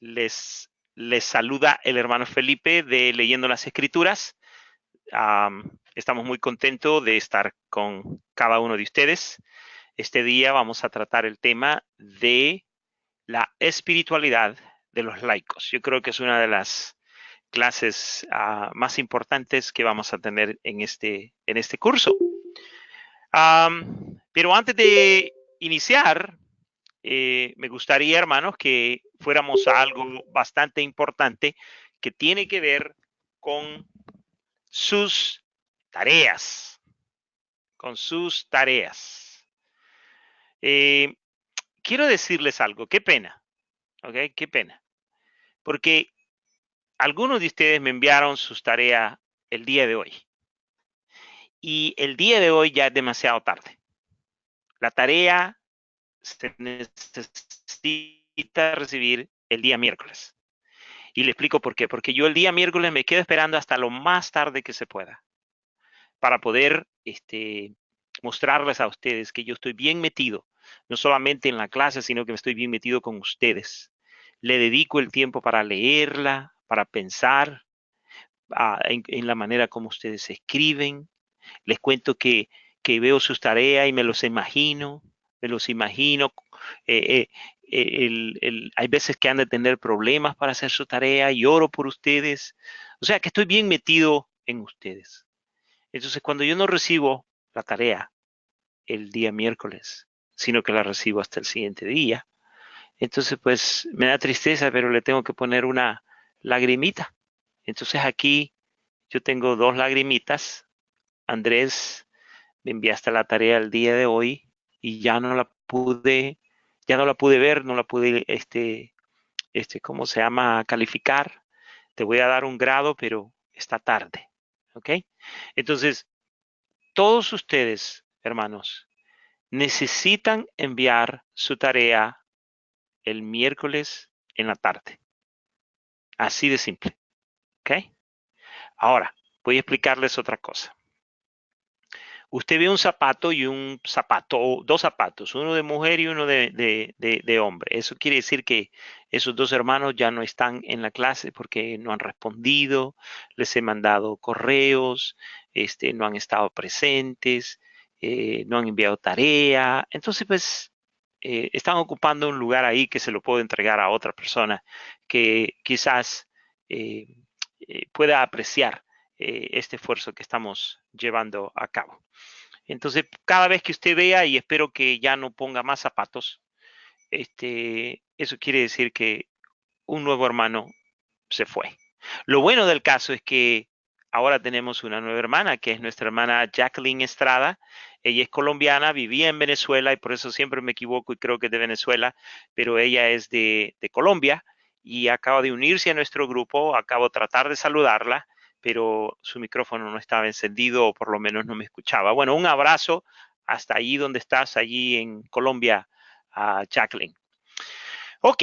Les saluda el hermano Felipe de Leyendo las Escrituras. Estamos muy contentos de estar con cada uno de ustedes. Este día vamos a tratar el tema de la espiritualidad de los laicos. Yo creo que es una de las clases más importantes que vamos a tener en este curso. Pero antes de iniciar, me gustaría, hermanos, que fuéramos a algo bastante importante que tiene que ver con sus tareas, con sus tareas. Quiero decirles algo, qué pena, ¿ok? Qué pena, porque algunos de ustedes me enviaron sus tareas el día de hoy y el día de hoy ya es demasiado tarde. La tarea se necesita recibir el día miércoles. Y le explico por qué. Porque yo el día miércoles me quedo esperando hasta lo más tarde que se pueda para poder mostrarles a ustedes que yo estoy bien metido, no solamente en la clase, sino que me estoy bien metido con ustedes. Le dedico el tiempo para leerla, para pensar en la manera como ustedes escriben. Les cuento que veo sus tareas y me los imagino. Hay veces que han de tener problemas para hacer su tarea y oro por ustedes. O sea que estoy bien metido en ustedes. Entonces, cuando yo no recibo la tarea el día miércoles, sino que la recibo hasta el siguiente día, entonces pues me da tristeza, pero le tengo que poner una lagrimita. Entonces aquí yo tengo dos lagrimitas. Andrés, me enviaste la tarea el día de hoy y ya no la pude ver, no la pude, ¿cómo se llama? Calificar. Te voy a dar un grado, pero está tarde, ¿ok? Entonces, todos ustedes, hermanos, necesitan enviar su tarea el miércoles en la tarde. Así de simple, ¿ok? Ahora, voy a explicarles otra cosa. Usted ve un zapato y un zapato, dos zapatos, uno de mujer y uno de hombre. Eso quiere decir que esos dos hermanos ya no están en la clase porque no han respondido, les he mandado correos, no han estado presentes, no han enviado tarea. Entonces, pues, están ocupando un lugar ahí que se lo puedo entregar a otra persona que quizás eh, pueda apreciar este esfuerzo que estamos llevando a cabo. Entonces, cada vez que usted vea, y espero que ya no ponga más zapatos, eso quiere decir que un nuevo hermano se fue. Lo bueno del caso es que ahora tenemos una nueva hermana, que es nuestra hermana Jacqueline Estrada. Ella es colombiana, vivía en Venezuela y por eso siempre me equivoco y creo que es de Venezuela, pero ella es de Colombia y acaba de unirse a nuestro grupo. Acabo de tratar de saludarla, pero su micrófono no estaba encendido o por lo menos no me escuchaba. Bueno, un abrazo hasta allí donde estás, allí en Colombia, Jacqueline. Ok,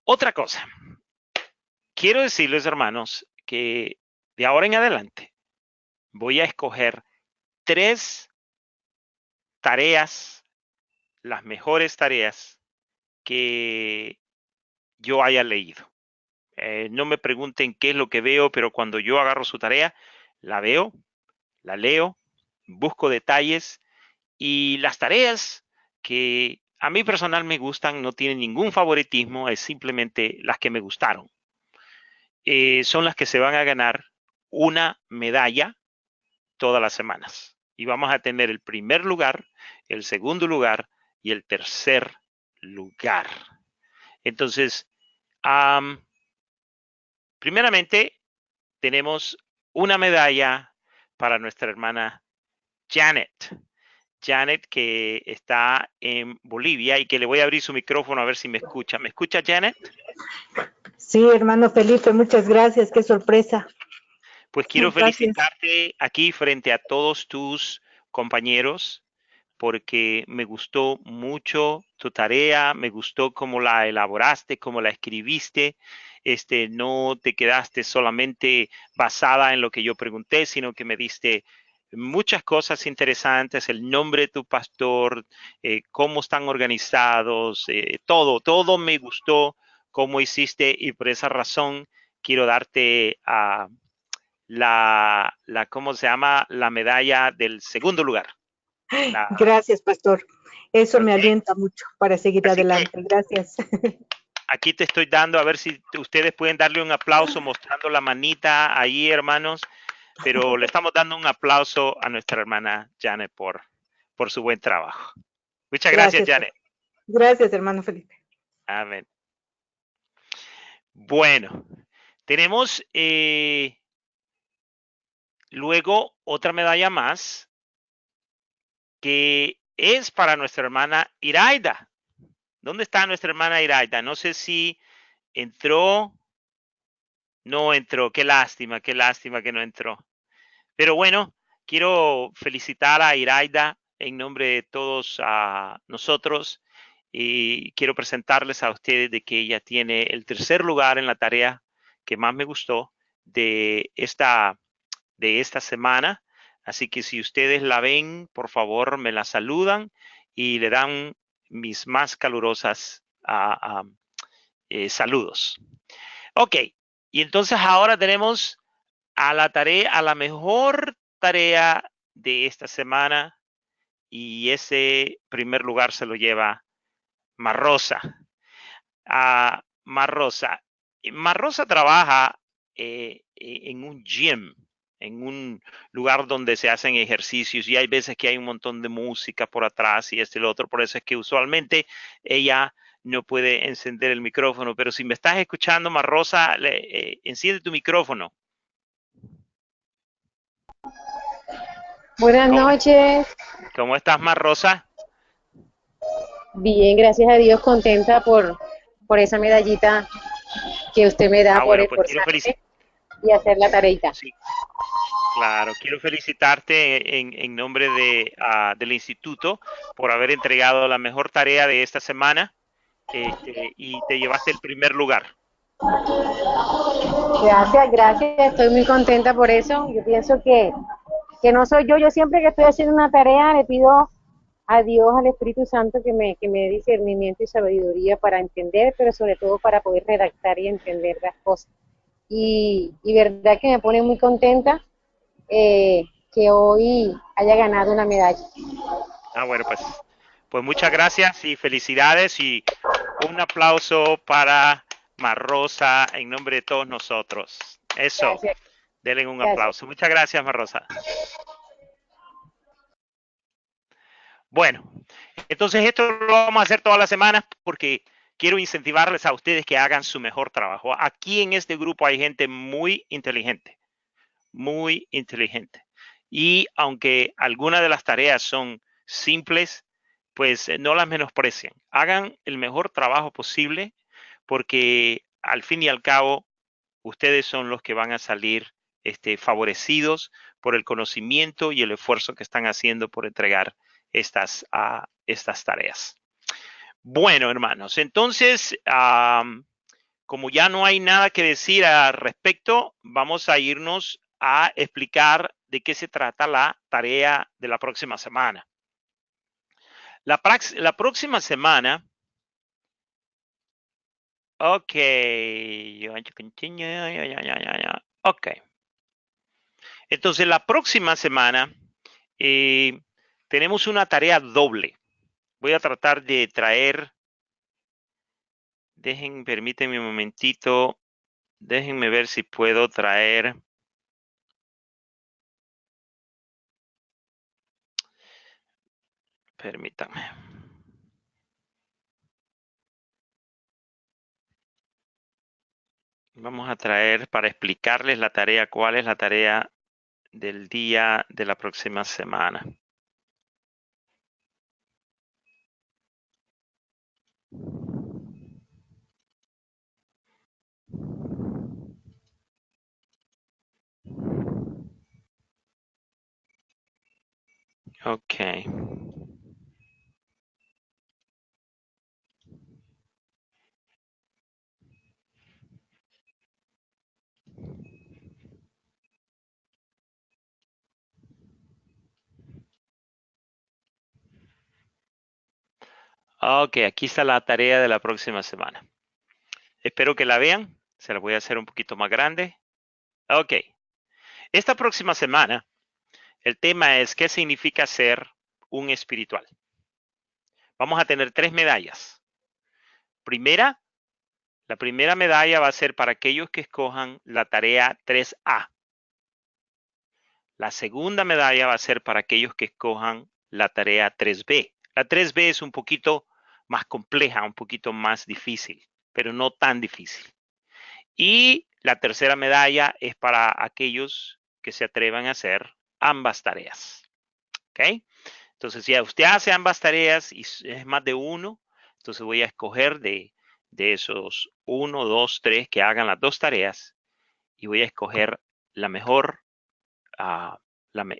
otra cosa. Quiero decirles, hermanos, que de ahora en adelante voy a escoger 3 tareas, las mejores tareas que yo haya leído. No me pregunten qué es lo que veo, pero cuando yo agarro su tarea, la veo, la leo, busco detalles y las tareas que a mí personal me gustan no tienen ningún favoritismo, es simplemente las que me gustaron. Son las que se van a ganar una medalla todas las semanas. Y vamos a tener el primer lugar, el segundo lugar y el tercer lugar. Entonces, primeramente, tenemos una medalla para nuestra hermana Janet. Janet, que está en Bolivia y que le voy a abrir su micrófono a ver si me escucha. ¿Me escucha, Janet? Sí, hermano Felipe, muchas gracias, qué sorpresa. Pues quiero Gracias. felicitarte aquí frente a todos tus compañeros porque me gustó mucho tu tarea, me gustó cómo la elaboraste, cómo la escribiste. No te quedaste solamente basada en lo que yo pregunté, sino que me diste muchas cosas interesantes, el nombre de tu pastor, cómo están organizados, todo me gustó cómo hiciste y por esa razón quiero darte ¿cómo se llama? La medalla del segundo lugar. Gracias, pastor. Eso me ¿Ok? alienta mucho para seguir Así que adelante. Gracias. aquí te estoy dando, a ver si ustedes pueden darle un aplauso mostrando la manita ahí, hermanos, pero le estamos dando un aplauso a nuestra hermana Janet por su buen trabajo. Muchas gracias, Gracias, Janet. pastor. Gracias, hermano Felipe. Amén. Bueno, tenemos luego otra medalla más que es para nuestra hermana Iraida. ¿Dónde está nuestra hermana Iraida? No sé si entró, no entró. Qué lástima que no entró. Pero bueno, quiero felicitar a Iraida en nombre de todos nosotros y quiero presentarles a ustedes de que ella tiene el tercer lugar en la tarea que más me gustó de esta semana. Así que si ustedes la ven, por favor me la saludan y le dan mis más calurosas saludos. Ok, y entonces ahora tenemos a la mejor tarea de esta semana y ese primer lugar se lo lleva Marrosa. Marrosa. Marrosa trabaja en un gym, en un lugar donde se hacen ejercicios y hay veces que hay un montón de música por atrás y esto y lo otro. Por eso es que usualmente ella no puede encender el micrófono. Pero si me estás escuchando, Marrosa, enciende tu micrófono. Buenas ¿Cómo, noches, cómo estás, Marrosa? bien, gracias a Dios, contenta por esa medallita que usted me da por Bueno, pues quiero esforzarme felicitar. y hacer la tareita. Sí, claro, quiero felicitarte en nombre del instituto por haber entregado la mejor tarea de esta semana y te llevaste el primer lugar. Gracias, gracias, estoy muy contenta por eso. Yo pienso que no soy yo siempre que estoy haciendo una tarea le pido a Dios, al Espíritu Santo, que me dé discernimiento y sabiduría para entender, pero sobre todo para poder redactar y entender las cosas. Y verdad que me pone muy contenta que hoy haya ganado una medalla. Bueno, pues muchas gracias y felicidades y un aplauso para Marrosa en nombre de todos nosotros. Eso, Gracias, denle un gracias. aplauso. Muchas gracias, Marrosa. Bueno, entonces esto lo vamos a hacer todas las semanas porque quiero incentivarles a ustedes que hagan su mejor trabajo. Aquí en este grupo hay gente muy inteligente, muy inteligente. Y aunque algunas de las tareas son simples, pues no las menosprecien. Hagan el mejor trabajo posible porque al fin y al cabo ustedes son los que van a salir favorecidos por el conocimiento y el esfuerzo que están haciendo por entregar estas tareas. Bueno, hermanos, entonces, como ya no hay nada que decir al respecto, vamos a irnos a explicar de qué se trata la tarea de la próxima semana. La próxima semana, ok, ok. Entonces, la próxima semana tenemos una tarea doble. Voy a tratar de traer, permítanme un momentito, déjenme ver si puedo traer. Permítanme. Vamos a traer para explicarles la tarea, cuál es la tarea del día de la próxima semana. Ok. Ok, aquí está la tarea de la próxima semana. Espero que la vean. Se la voy a hacer un poquito más grande. Ok. Esta próxima semana, el tema es ¿qué significa ser un espiritual? Vamos a tener 3 medallas. La primera medalla va a ser para aquellos que escojan la tarea 3A. La segunda medalla va a ser para aquellos que escojan la tarea 3B. La 3B es un poquito más compleja, un poquito más difícil, pero no tan difícil. Y la tercera medalla es para aquellos que se atrevan a hacer ambas tareas. ¿Ok? Entonces, si usted hace ambas tareas y es más de uno, entonces voy a escoger de esos 1, 2, 3 que hagan las 2 tareas y voy a escoger la mejor,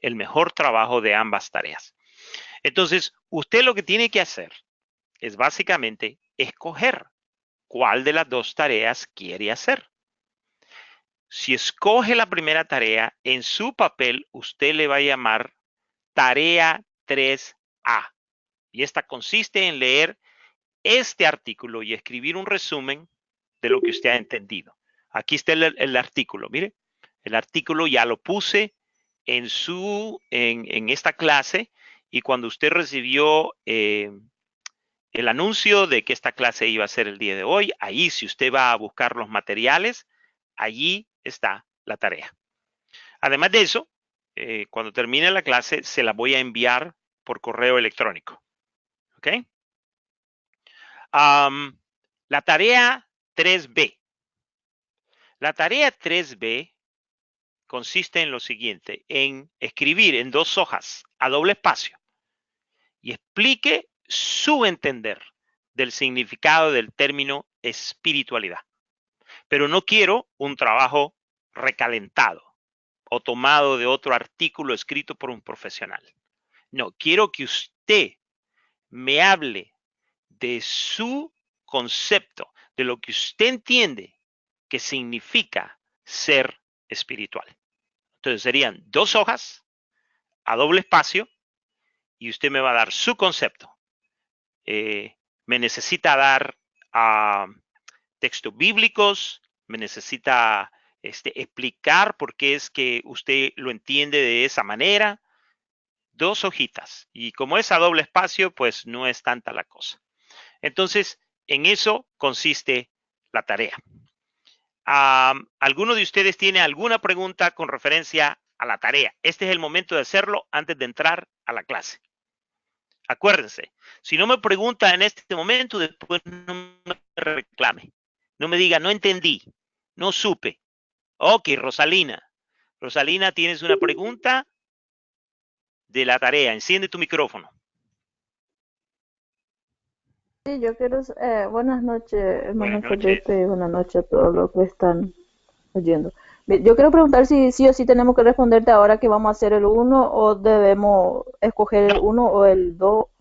el mejor trabajo de ambas tareas. Entonces, usted lo que tiene que hacer es básicamente escoger cuál de las 2 tareas quiere hacer. Si escoge la primera tarea, en su papel usted le va a llamar tarea 3A. Y esta consiste en leer este artículo y escribir un resumen de lo que usted ha entendido. Aquí está el artículo, mire. El artículo ya lo puse en esta clase y cuando usted recibió el anuncio de que esta clase iba a ser el día de hoy, ahí si usted va a buscar los materiales, allí está la tarea. Además de eso, cuando termine la clase, se la voy a enviar por correo electrónico. ¿Ok? La tarea 3B. La tarea 3B consiste en lo siguiente, en escribir en 2 hojas a doble espacio y explique su entender del significado del término espiritualidad. Pero no quiero un trabajo recalentado o tomado de otro artículo escrito por un profesional. No, quiero que usted me hable de su concepto, de lo que usted entiende que significa ser espiritual. Entonces serían 2 hojas a doble espacio y usted me va a dar su concepto. Me necesita dar textos bíblicos, me necesita explicar por qué es que usted lo entiende de esa manera. 2 hojitas. Y como es a doble espacio, pues no es tanta la cosa. Entonces, en eso consiste la tarea. ¿Alguno de ustedes tiene alguna pregunta con referencia a la tarea? Este es el momento de hacerlo antes de entrar a la clase. Acuérdense, si no me pregunta en este momento, después no me reclame. No me diga, no entendí, no supe. Ok, Rosalina. Rosalina, ¿tienes una pregunta de la tarea? Enciende tu micrófono. Sí, yo quiero, buenas noches, hermano Buenas noches. Felipe, y buenas noches a todos los que están oyendo. Bien, yo quiero preguntar si sí o sí tenemos que responderte ahora que vamos a hacer el uno o debemos escoger el No, uno o el 2 o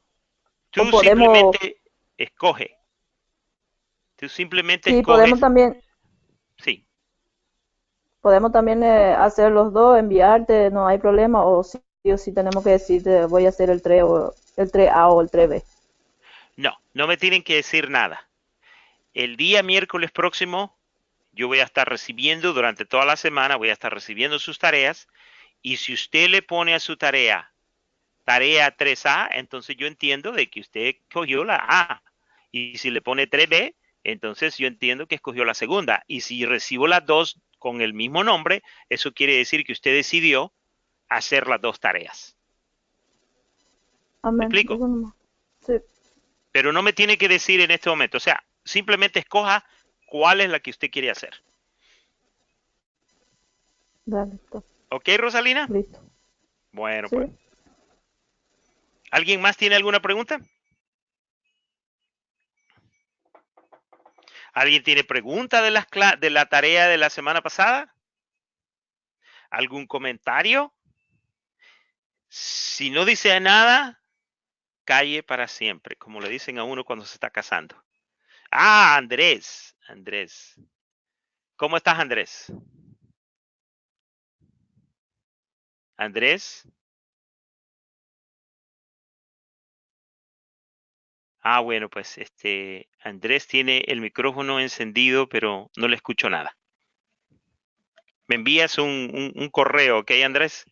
tú podemos, simplemente escoge. Tú simplemente sí, escoges. Sí. podemos también hacer los dos, enviarte, no hay problema, o sí tenemos que decir voy a hacer el 3 o el 3A o el 3B. No, no me tienen que decir nada. El día miércoles próximo, yo voy a estar recibiendo, durante toda la semana, voy a estar recibiendo sus tareas. Y si usted le pone a su tarea 3A, entonces yo entiendo de que usted escogió la A. Y si le pone 3B, entonces yo entiendo que escogió la segunda. Y si recibo las 2 con el mismo nombre, eso quiere decir que usted decidió hacer las 2 tareas. ¿Me Amén. explico? Eso nomás. Sí, Pero no me tiene que decir en este momento. O sea, simplemente escoja cuál es la que usted quiere hacer. dale, está, ¿Ok, Rosalina? listo. Bueno, Sí. pues. ¿Alguien más tiene alguna pregunta? ¿Alguien tiene pregunta de la tarea de la semana pasada? ¿Algún comentario? Si no dice nada, calle para siempre, como le dicen a uno cuando se está casando. Ah, Andrés. Andrés. ¿Cómo estás, Andrés? Andrés. Ah, bueno, pues Andrés tiene el micrófono encendido, pero no le escucho nada. Me envías un correo, ¿ok, Andrés?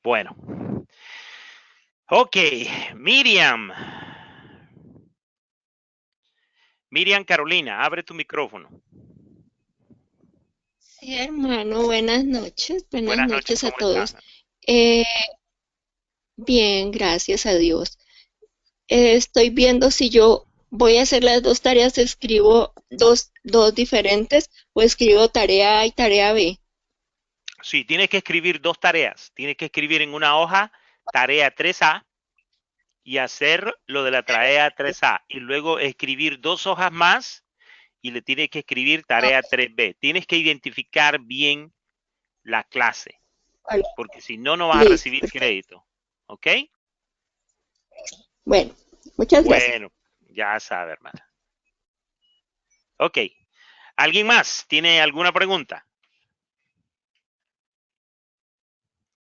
Bueno. Ok, Miriam. Miriam Carolina, abre tu micrófono. Sí, hermano, buenas Buenas noches, noches a ¿cómo estás? todos. Eh, Bien, gracias a Dios. Estoy viendo si yo voy a hacer las dos tareas, escribo dos diferentes o escribo tarea A y tarea B. Sí, tienes que escribir dos tareas. Tienes que escribir en una hoja tarea 3A y hacer lo de la tarea 3A. Y luego escribir dos hojas más y le tienes que escribir tarea 3B. Tienes que identificar bien la clase, Vale, porque si no, no vas a listo, recibir perfecto. crédito. ¿Ok? Bueno, muchas gracias. Bueno, ya sabe, hermana. Ok. ¿Alguien más tiene alguna pregunta?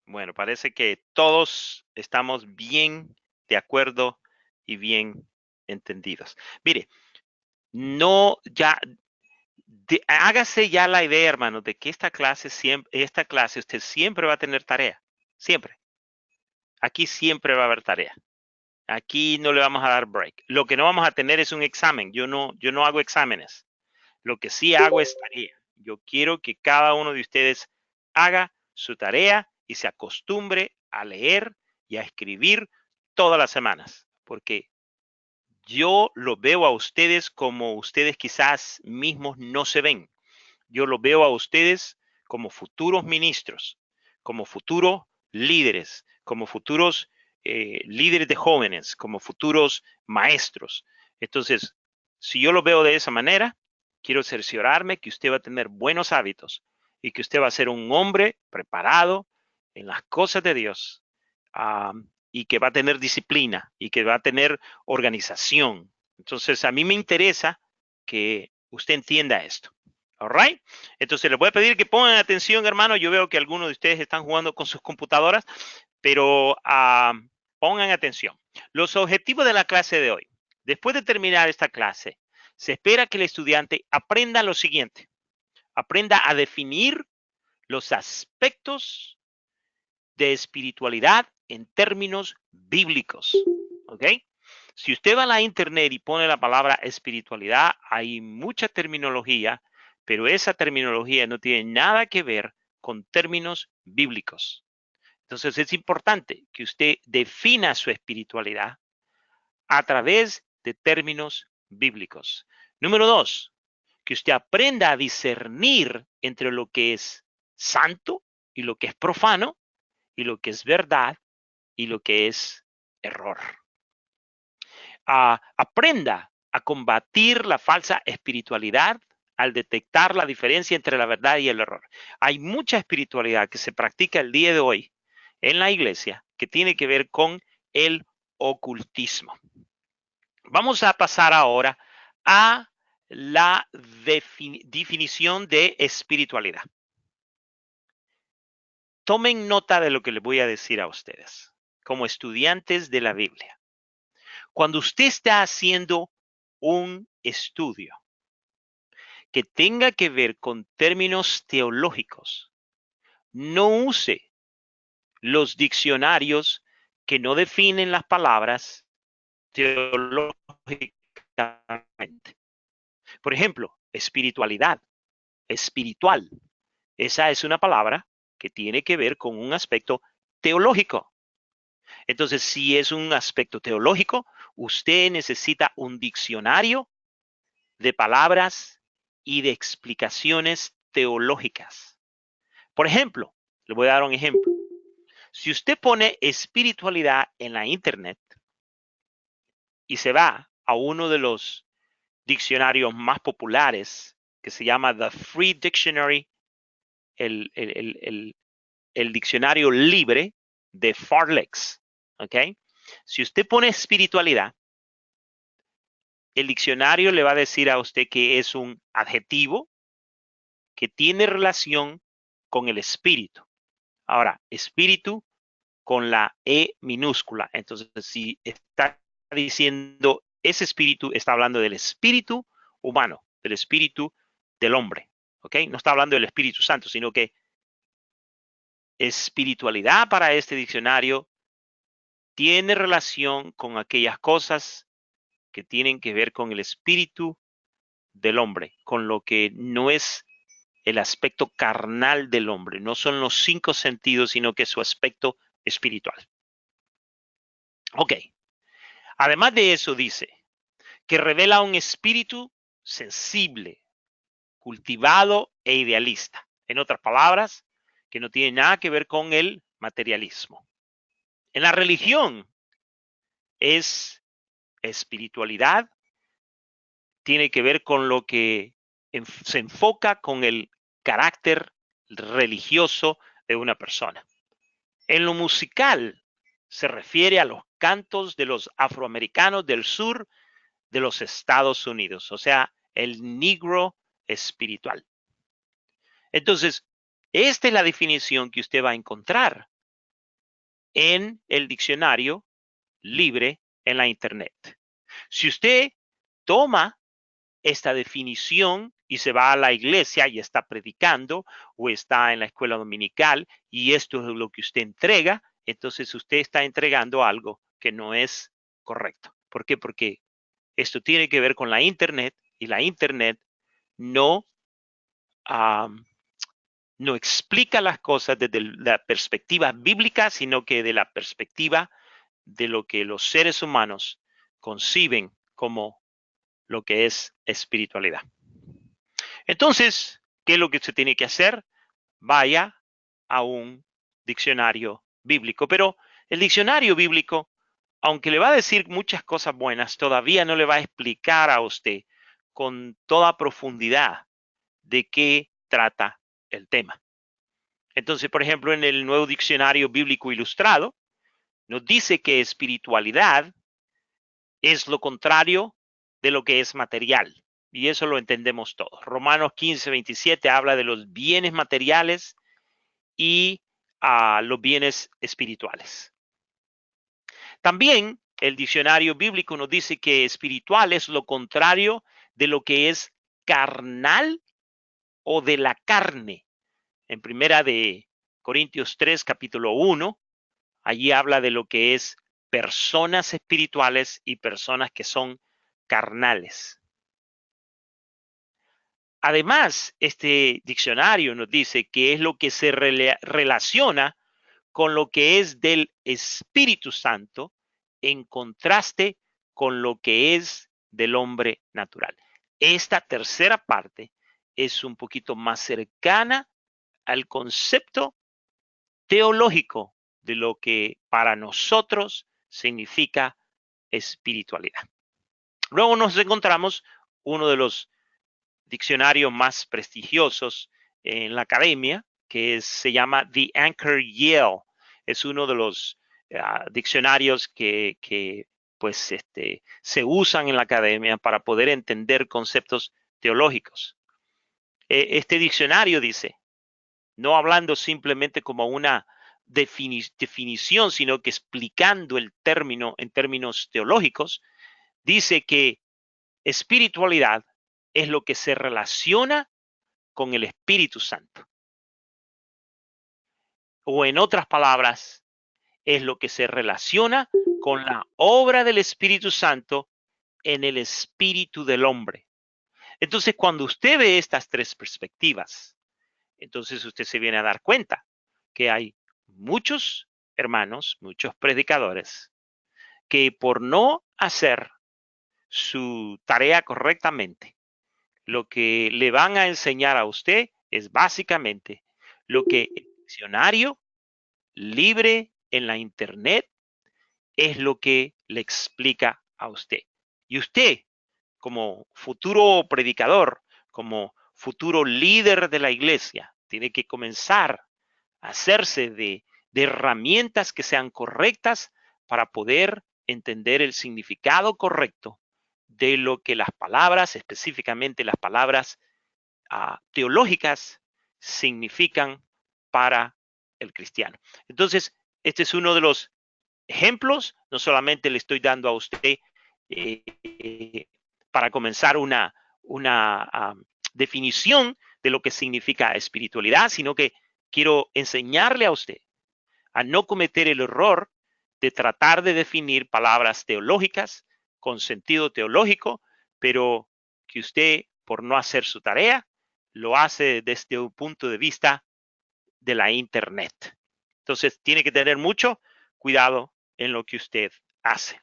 Bueno, parece que todos estamos bien de acuerdo y bien entendidos. Mire, no, ya, hágase ya la idea, hermano, de que esta clase usted siempre va a tener tarea. Siempre. Aquí siempre va a haber tarea. Aquí no le vamos a dar break. Lo que no vamos a tener es un examen. Yo no hago exámenes. Lo que sí hago es tarea. Yo quiero que cada uno de ustedes haga su tarea y se acostumbre a leer y a escribir todas las semanas, porque yo lo veo a ustedes como ustedes quizás mismos no se ven. Yo lo veo a ustedes como futuros ministros, como futuros líderes, como futuros líderes de jóvenes, como futuros maestros. Entonces, si yo lo veo de esa manera, quiero cerciorarme que usted va a tener buenos hábitos y que usted va a ser un hombre preparado en las cosas de Dios, y que va a tener disciplina y que va a tener organización. Entonces, a mí me interesa que usted entienda esto. All right. Entonces, les voy a pedir que pongan atención, hermano. Yo veo que algunos de ustedes están jugando con sus computadoras, pero pongan atención. Los objetivos de la clase de hoy. Después de terminar esta clase, se espera que el estudiante aprenda lo siguiente. Aprenda a definir los aspectos de espiritualidad en términos bíblicos. ¿Ok? Si usted va a la internet y pone la palabra espiritualidad, hay mucha terminología, pero esa terminología no tiene nada que ver con términos bíblicos. Entonces es importante que usted defina su espiritualidad a través de términos bíblicos. Número 2, que usted aprenda a discernir entre lo que es santo y lo que es profano, y lo que es verdad y lo que es error. Aprenda a combatir la falsa espiritualidad al detectar la diferencia entre la verdad y el error. Hay mucha espiritualidad que se practica el día de hoy en la iglesia que tiene que ver con el ocultismo. Vamos a pasar ahora a la definición de espiritualidad. Tomen nota de lo que les voy a decir a ustedes como estudiantes de la Biblia. Cuando usted está haciendo un estudio que tenga que ver con términos teológicos, no use los diccionarios que no definen las palabras teológicamente. Por ejemplo, espiritualidad, espiritual. Esa es una palabra que tiene que ver con un aspecto teológico. Entonces, si es un aspecto teológico, usted necesita un diccionario de palabras y de explicaciones teológicas. Por ejemplo, le voy a dar un ejemplo. Si usted pone espiritualidad en la internet y se va a uno de los diccionarios más populares que se llama The Free Dictionary, el diccionario libre de Farlex, ¿ok? Si usted pone espiritualidad, el diccionario le va a decir a usted que es un adjetivo que tiene relación con el espíritu. Ahora, espíritu con la E minúscula. Entonces, si está diciendo ese espíritu, está hablando del espíritu humano, del espíritu del hombre. ¿Ok? No está hablando del Espíritu Santo, sino que espiritualidad para este diccionario tiene relación con aquellas cosas que tienen que ver con el espíritu del hombre, con lo que no es el aspecto carnal del hombre, no son los 5 sentidos, sino que su aspecto espiritual. Ok. Además de eso dice que revela un espíritu sensible, cultivado e idealista. En otras palabras, que no tiene nada que ver con el materialismo. En la religión es espiritualidad, tiene que ver con lo que se enfoca con el carácter religioso de una persona. En lo musical se refiere a los cantos de los afroamericanos del sur de los Estados Unidos, o sea, el negro espiritual. Entonces, esta es la definición que usted va a encontrar en el diccionario libre en la internet. Si usted toma esta definición y se va a la iglesia y está predicando o está en la escuela dominical y esto es lo que usted entrega, entonces usted está entregando algo que no es correcto. ¿Por qué? Porque esto tiene que ver con la internet y la internet no, no explica las cosas desde la perspectiva bíblica, sino que de la perspectiva de lo que los seres humanos conciben como lo que es espiritualidad. Entonces, ¿qué es lo que se tiene que hacer? Vaya a un diccionario bíblico. Pero el diccionario bíblico, aunque le va a decir muchas cosas buenas, todavía no le va a explicar a usted con toda profundidad de qué trata el tema. Entonces, por ejemplo, en el Nuevo Diccionario Bíblico Ilustrado, nos dice que espiritualidad es lo contrario de lo que es material. Y eso lo entendemos todos. Romanos 15:27 habla de los bienes materiales y los bienes espirituales. También el diccionario bíblico nos dice que espiritual es lo contrario de lo que es carnal o de la carne. En primera de Corintios 3, capítulo 1, allí habla de lo que es personas espirituales y personas que son carnales. Además, este diccionario nos dice que es lo que se relaciona con lo que es del Espíritu Santo en contraste con lo que es del hombre natural. Esta tercera parte es un poquito más cercana al concepto teológico de lo que para nosotros significa espiritualidad. Luego nos encontramos uno de los diccionarios más prestigiosos en la academia, que se llama The Anchor Yale. Es uno de los diccionarios que pues, se usan en la academia para poder entender conceptos teológicos. Este diccionario dice, no hablando simplemente como una definición, sino que explicando el término en términos teológicos, dice que espiritualidad es lo que se relaciona con el Espíritu Santo. O en otras palabras, es lo que se relaciona con la obra del Espíritu Santo en el espíritu del hombre. Entonces, cuando usted ve estas tres perspectivas, entonces usted se viene a dar cuenta que hay muchos hermanos, muchos predicadores, que por no hacer su tarea correctamente, lo que le van a enseñar a usted es básicamente lo que el diccionario libre en la internet es lo que le explica a usted. Y usted, como futuro predicador, como futuro líder de la iglesia, tiene que comenzar a hacerse de herramientas que sean correctas para poder entender el significado correcto de lo que las palabras, específicamente las palabras teológicas, significan para el cristiano. Entonces, este es uno de los ejemplos. No solamente le estoy dando a usted para comenzar una definición de lo que significa espiritualidad, sino que quiero enseñarle a usted a no cometer el error de tratar de definir palabras teológicas con sentido teológico, pero que usted, por no hacer su tarea, lo hace desde un punto de vista de la Internet. Entonces, tiene que tener mucho cuidado en lo que usted hace.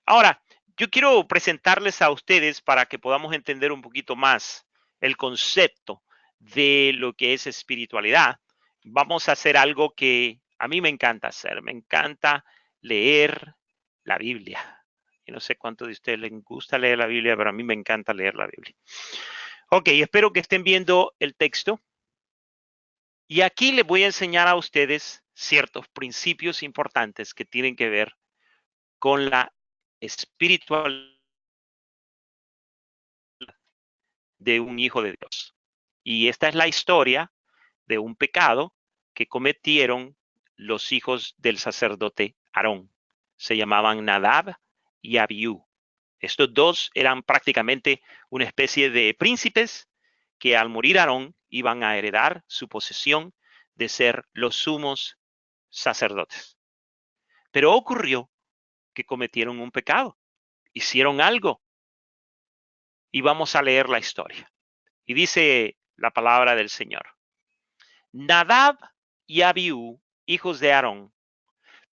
Ahora, yo quiero presentarles a ustedes para que podamos entender un poquito más el concepto de lo que es espiritualidad. Vamos a hacer algo que a mí me encanta hacer. Me encanta leer la Biblia. Yo no sé cuántos de ustedes les gusta leer la Biblia, pero a mí me encanta leer la Biblia. Ok, espero que estén viendo el texto. Y aquí les voy a enseñar a ustedes ciertos principios importantes que tienen que ver con la espiritualidad de un hijo de Dios. Y esta es la historia de un pecado que cometieron los hijos del sacerdote Aarón. Se llamaban Nadab y Abiú. Estos dos eran prácticamente una especie de príncipes que al morir Aarón iban a heredar su posesión de ser los sumos sacerdotes. Pero ocurrió que cometieron un pecado, hicieron algo. Y vamos a leer la historia. Y dice la palabra del Señor. Nadab y Abiú, hijos de Aarón,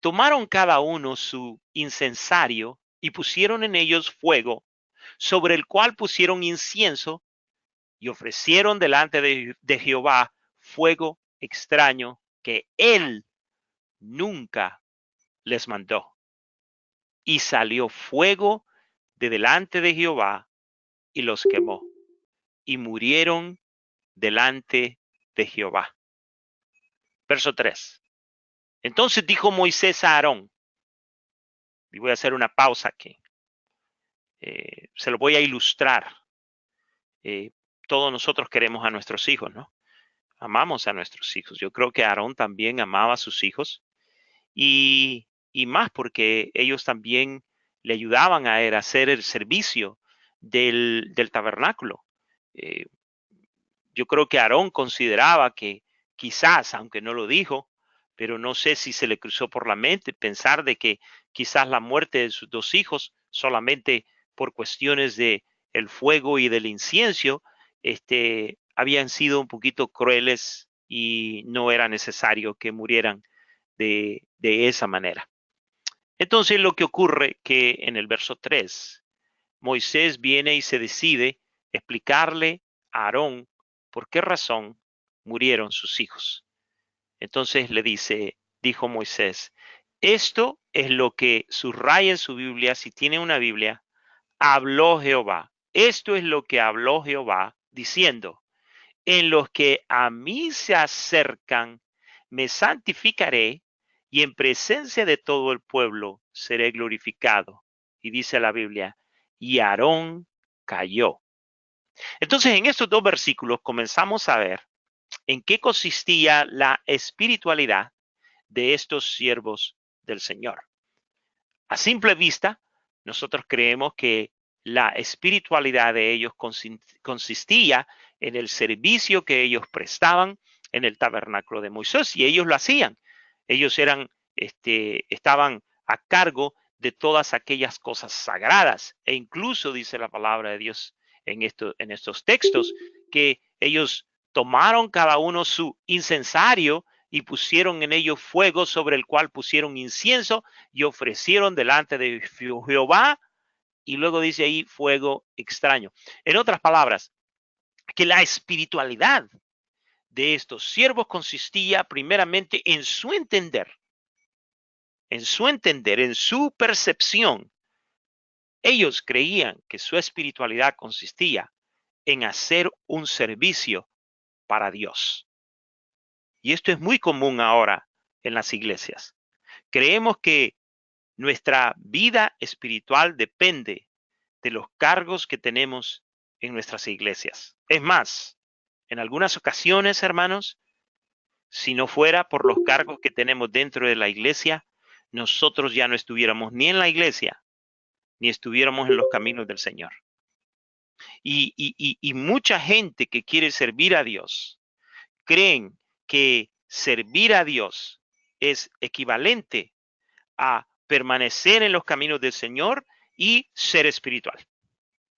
tomaron cada uno su incensario y pusieron en ellos fuego, sobre el cual pusieron incienso y ofrecieron delante de Jehová fuego extraño que él nunca les mandó. Y salió fuego de delante de Jehová y los quemó, y murieron delante de Jehová. Verso 3. Entonces dijo Moisés a Aarón, y voy a hacer una pausa aquí, se lo voy a ilustrar. Todos nosotros queremos a nuestros hijos, ¿no? Amamos a nuestros hijos. Yo creo que Aarón también amaba a sus hijos y más porque ellos también le ayudaban a él a hacer el servicio del tabernáculo. Yo creo que Aarón consideraba que quizás, aunque no lo dijo, pero no sé si se le cruzó por la mente pensar de que quizás la muerte de sus dos hijos solamente por cuestiones de el fuego y del incienso, habían sido un poquito crueles y no era necesario que murieran de esa manera. Entonces lo que ocurre que en el verso 3, Moisés viene y se decide explicarle a Aarón por qué razón murieron sus hijos. Entonces le dijo Moisés, esto es lo que subraya en su Biblia, si tiene una Biblia, habló Jehová. Esto es lo que habló Jehová diciendo, en los que a mí se acercan, me santificaré y en presencia de todo el pueblo seré glorificado. Y dice la Biblia, y Aarón cayó. Entonces en estos dos versículos comenzamos a ver en qué consistía la espiritualidad de estos siervos del Señor. A simple vista, nosotros creemos que la espiritualidad de ellos consistía en el servicio que ellos prestaban en el tabernáculo de Moisés, y ellos lo hacían. Ellos estaban a cargo de todas aquellas cosas sagradas, e incluso dice la palabra de Dios en estos textos que ellos tomaron cada uno su incensario y pusieron en ellos fuego sobre el cual pusieron incienso y ofrecieron delante de Jehová, y luego dice ahí fuego extraño. En otras palabras, que la espiritualidad de estos siervos consistía primeramente en su entender, en su percepción. Ellos creían que su espiritualidad consistía en hacer un servicio para Dios. Y esto es muy común ahora en las iglesias. Creemos que nuestra vida espiritual depende de los cargos que tenemos en nuestras iglesias. Es más, en algunas ocasiones, hermanos, Si no fuera por los cargos que tenemos dentro de la iglesia, nosotros ya no estuviéramos ni en la iglesia, ni estuviéramos en los caminos del Señor. Y mucha gente que quiere servir a Dios, creen que servir a Dios es equivalente a permanecer en los caminos del Señor y ser espiritual.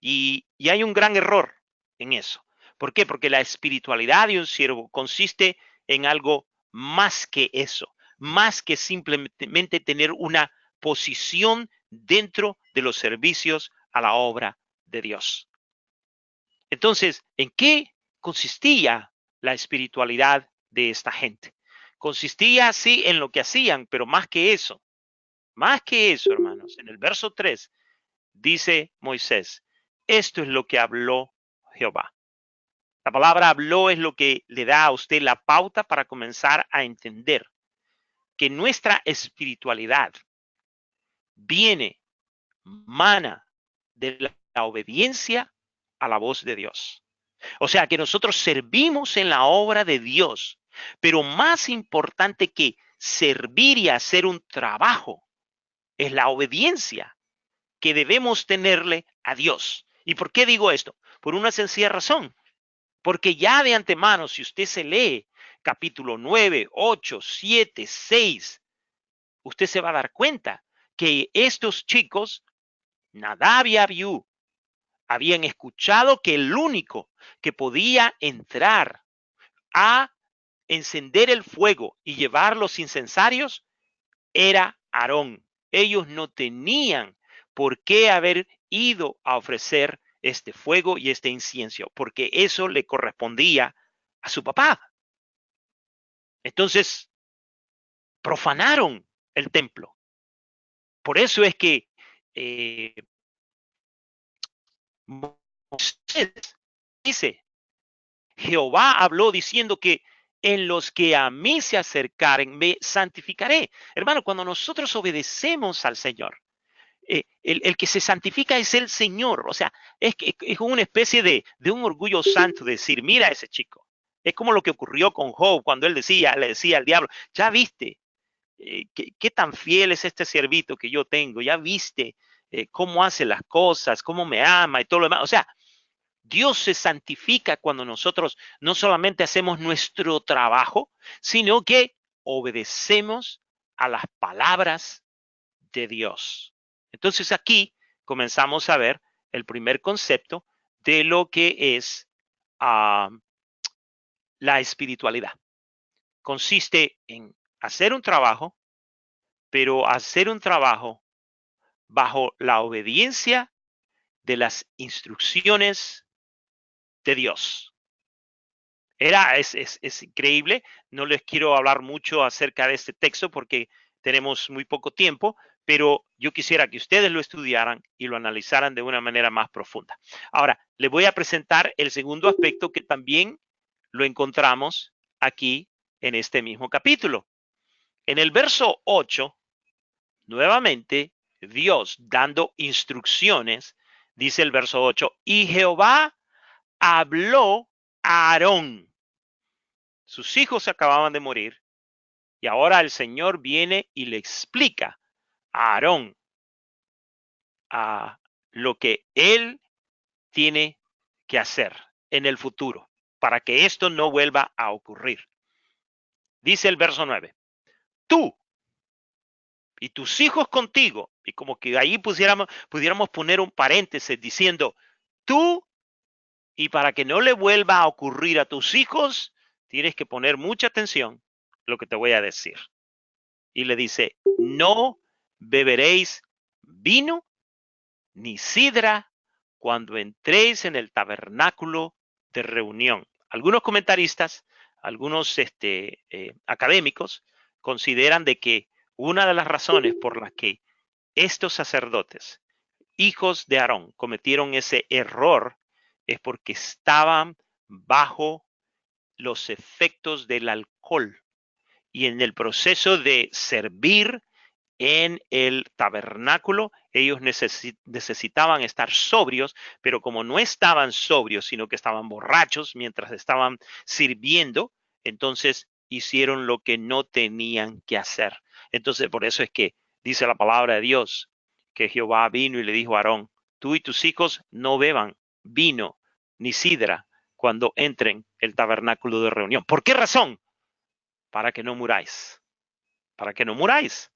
Y hay un gran error en eso. ¿Por qué? Porque la espiritualidad de un siervo consiste en algo más que eso, más que simplemente tener una posición dentro de los servicios a la obra de Dios. Entonces, ¿en qué consistía la espiritualidad de esta gente? Consistía sí en lo que hacían, pero más que eso, hermanos, en el verso 3 dice Moisés, esto es lo que habló Jehová. La palabra habló es lo que le da a usted la pauta para comenzar a entender que nuestra espiritualidad mana de la obediencia a la voz de Dios. O sea que nosotros servimos en la obra de Dios, pero más importante que servir y hacer un trabajo es la obediencia que debemos tenerle a Dios. ¿Y por qué digo esto? Por una sencilla razón. Porque ya de antemano, si usted se lee capítulo 9, 8, 7, 6, usted se va a dar cuenta que estos chicos, Nadab y Abiú, habían escuchado que el único que podía entrar a encender el fuego y llevar los incensarios era Aarón. Ellos no tenían por qué haber ido a ofrecer este fuego y este incienso, porque eso le correspondía a su papá. Entonces, profanaron el templo. Por eso es que Moisés dice, Jehová habló diciendo que en los que a mí se acercaren me santificaré. Hermano, cuando nosotros obedecemos al Señor, el que se santifica es el Señor. O sea, es una especie de un orgullo santo decir, mira a ese chico. Es como lo que ocurrió con Job cuando él le decía al diablo, ya viste qué tan fiel es este siervito que yo tengo, ya viste cómo hace las cosas, cómo me ama y todo lo demás. O sea, Dios se santifica cuando nosotros no solamente hacemos nuestro trabajo, sino que obedecemos a las palabras de Dios. Entonces aquí comenzamos a ver el primer concepto de lo que es la espiritualidad. Consiste en hacer un trabajo, pero hacer un trabajo bajo la obediencia de las instrucciones de Dios. Es increíble. No les quiero hablar mucho acerca de este texto porque tenemos muy poco tiempo, pero yo quisiera que ustedes lo estudiaran y lo analizaran de una manera más profunda. Ahora, les voy a presentar el segundo aspecto que también lo encontramos aquí en este mismo capítulo. En el verso 8, nuevamente, Dios dando instrucciones, dice el verso 8, y Jehová habló a Aarón. Sus hijos acababan de morir y ahora el Señor viene y le explica a Aarón lo que él tiene que hacer en el futuro para que esto no vuelva a ocurrir. Dice el verso 9, tú y tus hijos contigo, y como que ahí pudiéramos poner un paréntesis diciendo, tú, y para que no le vuelva a ocurrir a tus hijos, tienes que poner mucha atención a lo que te voy a decir. Y le dice, no beberéis vino ni sidra cuando entréis en el tabernáculo de reunión. Algunos comentaristas, algunos académicos, consideran de que una de las razones por las que estos sacerdotes, hijos de Aarón, cometieron ese error es porque estaban bajo los efectos del alcohol y en el proceso de servir en el tabernáculo, ellos necesitaban estar sobrios, pero como no estaban sobrios, sino que estaban borrachos mientras estaban sirviendo, entonces hicieron lo que no tenían que hacer. Entonces, por eso es que dice la palabra de Dios que Jehová vino y le dijo a Aarón, tú y tus hijos no beban vino ni sidra cuando entren el tabernáculo de reunión. ¿Por qué razón? Para que no muráis. Para que no muráis.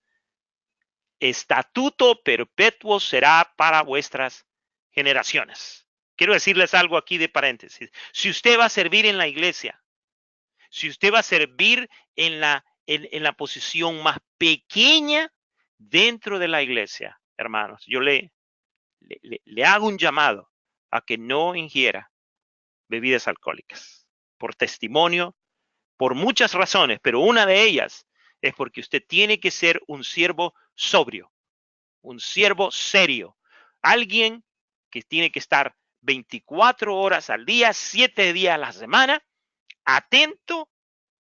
Estatuto perpetuo será para vuestras generaciones. Quiero decirles algo aquí de paréntesis. Si usted va a servir en la iglesia, si usted va a servir en la posición más pequeña dentro de la iglesia, hermanos, yo le hago un llamado a que no ingiera bebidas alcohólicas por testimonio, por muchas razones, pero una de ellas es porque usted tiene que ser un siervo sobrio, un siervo serio, alguien que tiene que estar 24 horas al día, 7 días a la semana, atento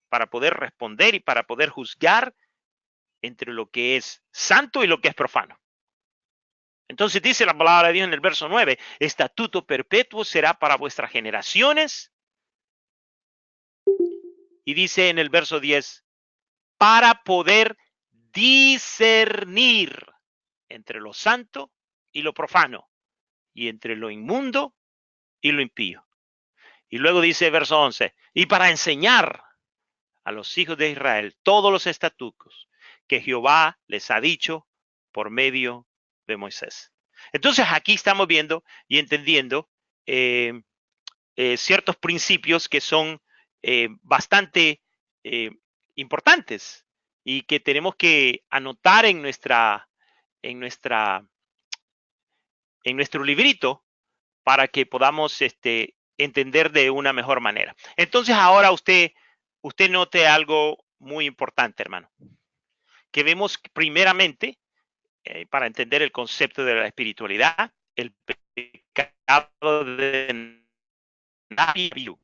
para poder responder y para poder juzgar entre lo que es santo y lo que es profano. Entonces dice la palabra de Dios en el verso 9, estatuto perpetuo será para vuestras generaciones. Y dice en el verso 10, para poder discernir entre lo santo y lo profano, y entre lo inmundo y lo impío. Y luego dice verso 11, y para enseñar a los hijos de Israel todos los estatutos que Jehová les ha dicho por medio de Moisés. Entonces aquí estamos viendo y entendiendo ciertos principios que son bastante importantes y que tenemos que anotar en nuestro librito para que podamos entender de una mejor manera. Entonces ahora usted note algo muy importante, hermano, que vemos primeramente, para entender el concepto de la espiritualidad, el pecado de Nabiú,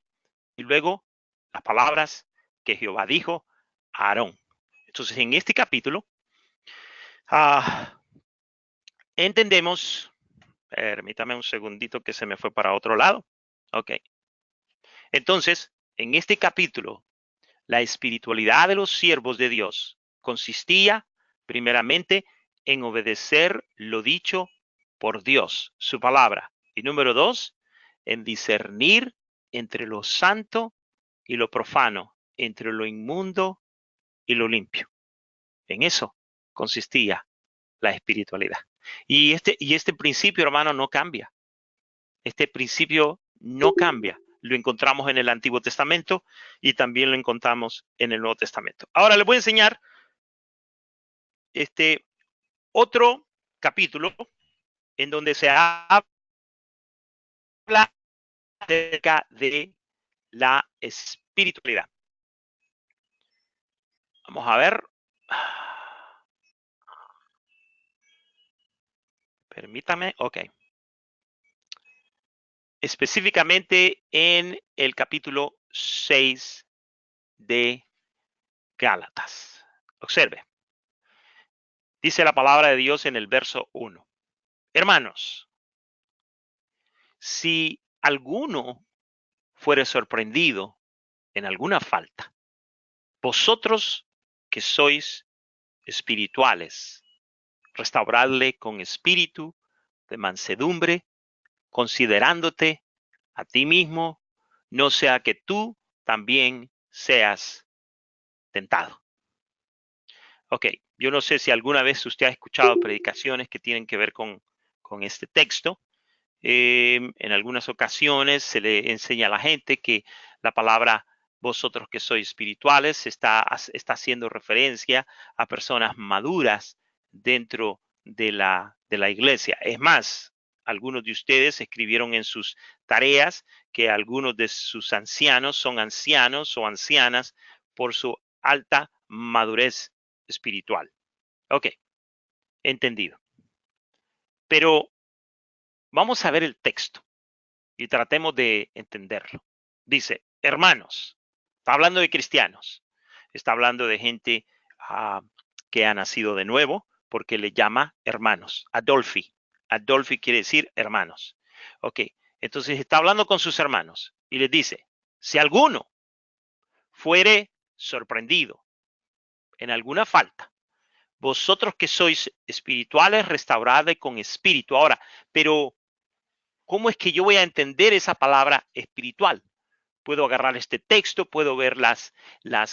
y luego las palabras que Jehová dijo a Aarón. Entonces, en este capítulo, entendemos, permítame un segundito que se me fue para otro lado. Ok. Entonces, en este capítulo, la espiritualidad de los siervos de Dios consistía primeramente en obedecer lo dicho por Dios, su palabra. Y número 2, en discernir entre lo santo y lo profano, entre lo inmundo y lo limpio. En eso consistía la espiritualidad. Y este principio, hermano, no cambia. Este principio no cambia. Lo encontramos en el Antiguo Testamento y también lo encontramos en el Nuevo Testamento. Ahora les voy a enseñar otro capítulo en donde se habla acerca de la espiritualidad. Vamos a ver. Permítame. Ok. Específicamente en el capítulo 6 de Gálatas. Observe. Dice la palabra de Dios en el verso 1. Hermanos, si alguno fuere sorprendido en alguna falta, vosotros que sois espirituales, restauradle con espíritu de mansedumbre, considerándote a ti mismo, no sea que tú también seas tentado. Ok, yo no sé si alguna vez usted ha escuchado predicaciones que tienen que ver con este texto. En algunas ocasiones se le enseña a la gente que la palabra vosotros que sois espirituales está haciendo referencia a personas maduras dentro de la iglesia. Es más, algunos de ustedes escribieron en sus tareas que algunos de sus ancianos son ancianos o ancianas por su alta madurez espiritual. Ok, entendido. Pero vamos a ver el texto y tratemos de entenderlo. Dice, hermanos, está hablando de cristianos, está hablando de gente que ha nacido de nuevo, porque le llama hermanos. Adolfi. Adolfi quiere decir hermanos. Ok, entonces está hablando con sus hermanos y les dice, si alguno fuere sorprendido en alguna falta. Vosotros que sois espirituales, restaurad con espíritu. Ahora, pero ¿cómo es que yo voy a entender esa palabra espiritual? Puedo agarrar este texto, puedo ver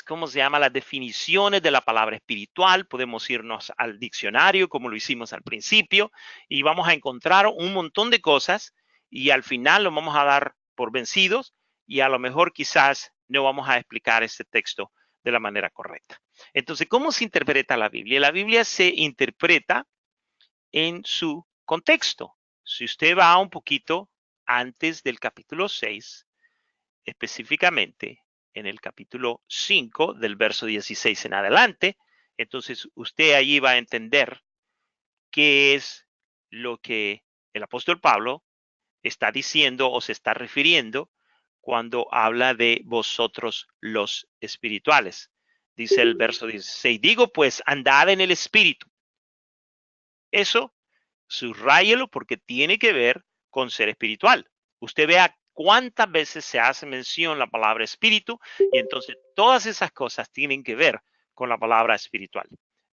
¿cómo se llama? Las definiciones de la palabra espiritual. Podemos irnos al diccionario, como lo hicimos al principio, y vamos a encontrar un montón de cosas y al final lo vamos a dar por vencidos y a lo mejor quizás no vamos a explicar este texto de la manera correcta. Entonces, ¿cómo se interpreta la Biblia? La Biblia se interpreta en su contexto. Si usted va un poquito antes del capítulo 6, específicamente en el capítulo 5 del verso 16 en adelante, entonces usted allí va a entender qué es lo que el apóstol Pablo está diciendo o se está refiriendo cuando habla de vosotros los espirituales. Dice el verso 16, digo pues, andad en el espíritu. Eso, subráyelo porque tiene que ver con ser espiritual. Usted vea cuántas veces se hace mención la palabra espíritu y entonces todas esas cosas tienen que ver con la palabra espiritual.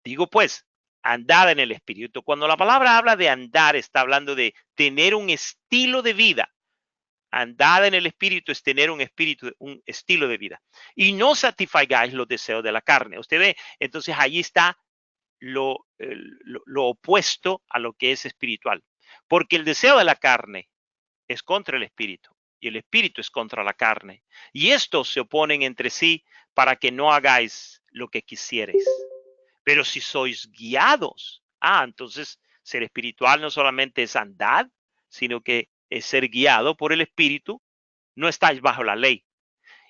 Digo pues, andad en el espíritu. Cuando la palabra habla de andar, está hablando de tener un estilo de vida. Andad en el espíritu es tener un estilo de vida. Y no satisfagáis los deseos de la carne. Usted ve, entonces allí está lo opuesto a lo que es espiritual. Porque el deseo de la carne es contra el espíritu y el espíritu es contra la carne. Y estos se oponen entre sí para que no hagáis lo que quisierais. Pero si sois guiados, entonces ser espiritual no solamente es andar, sino que es ser guiado por el espíritu. No estáis bajo la ley.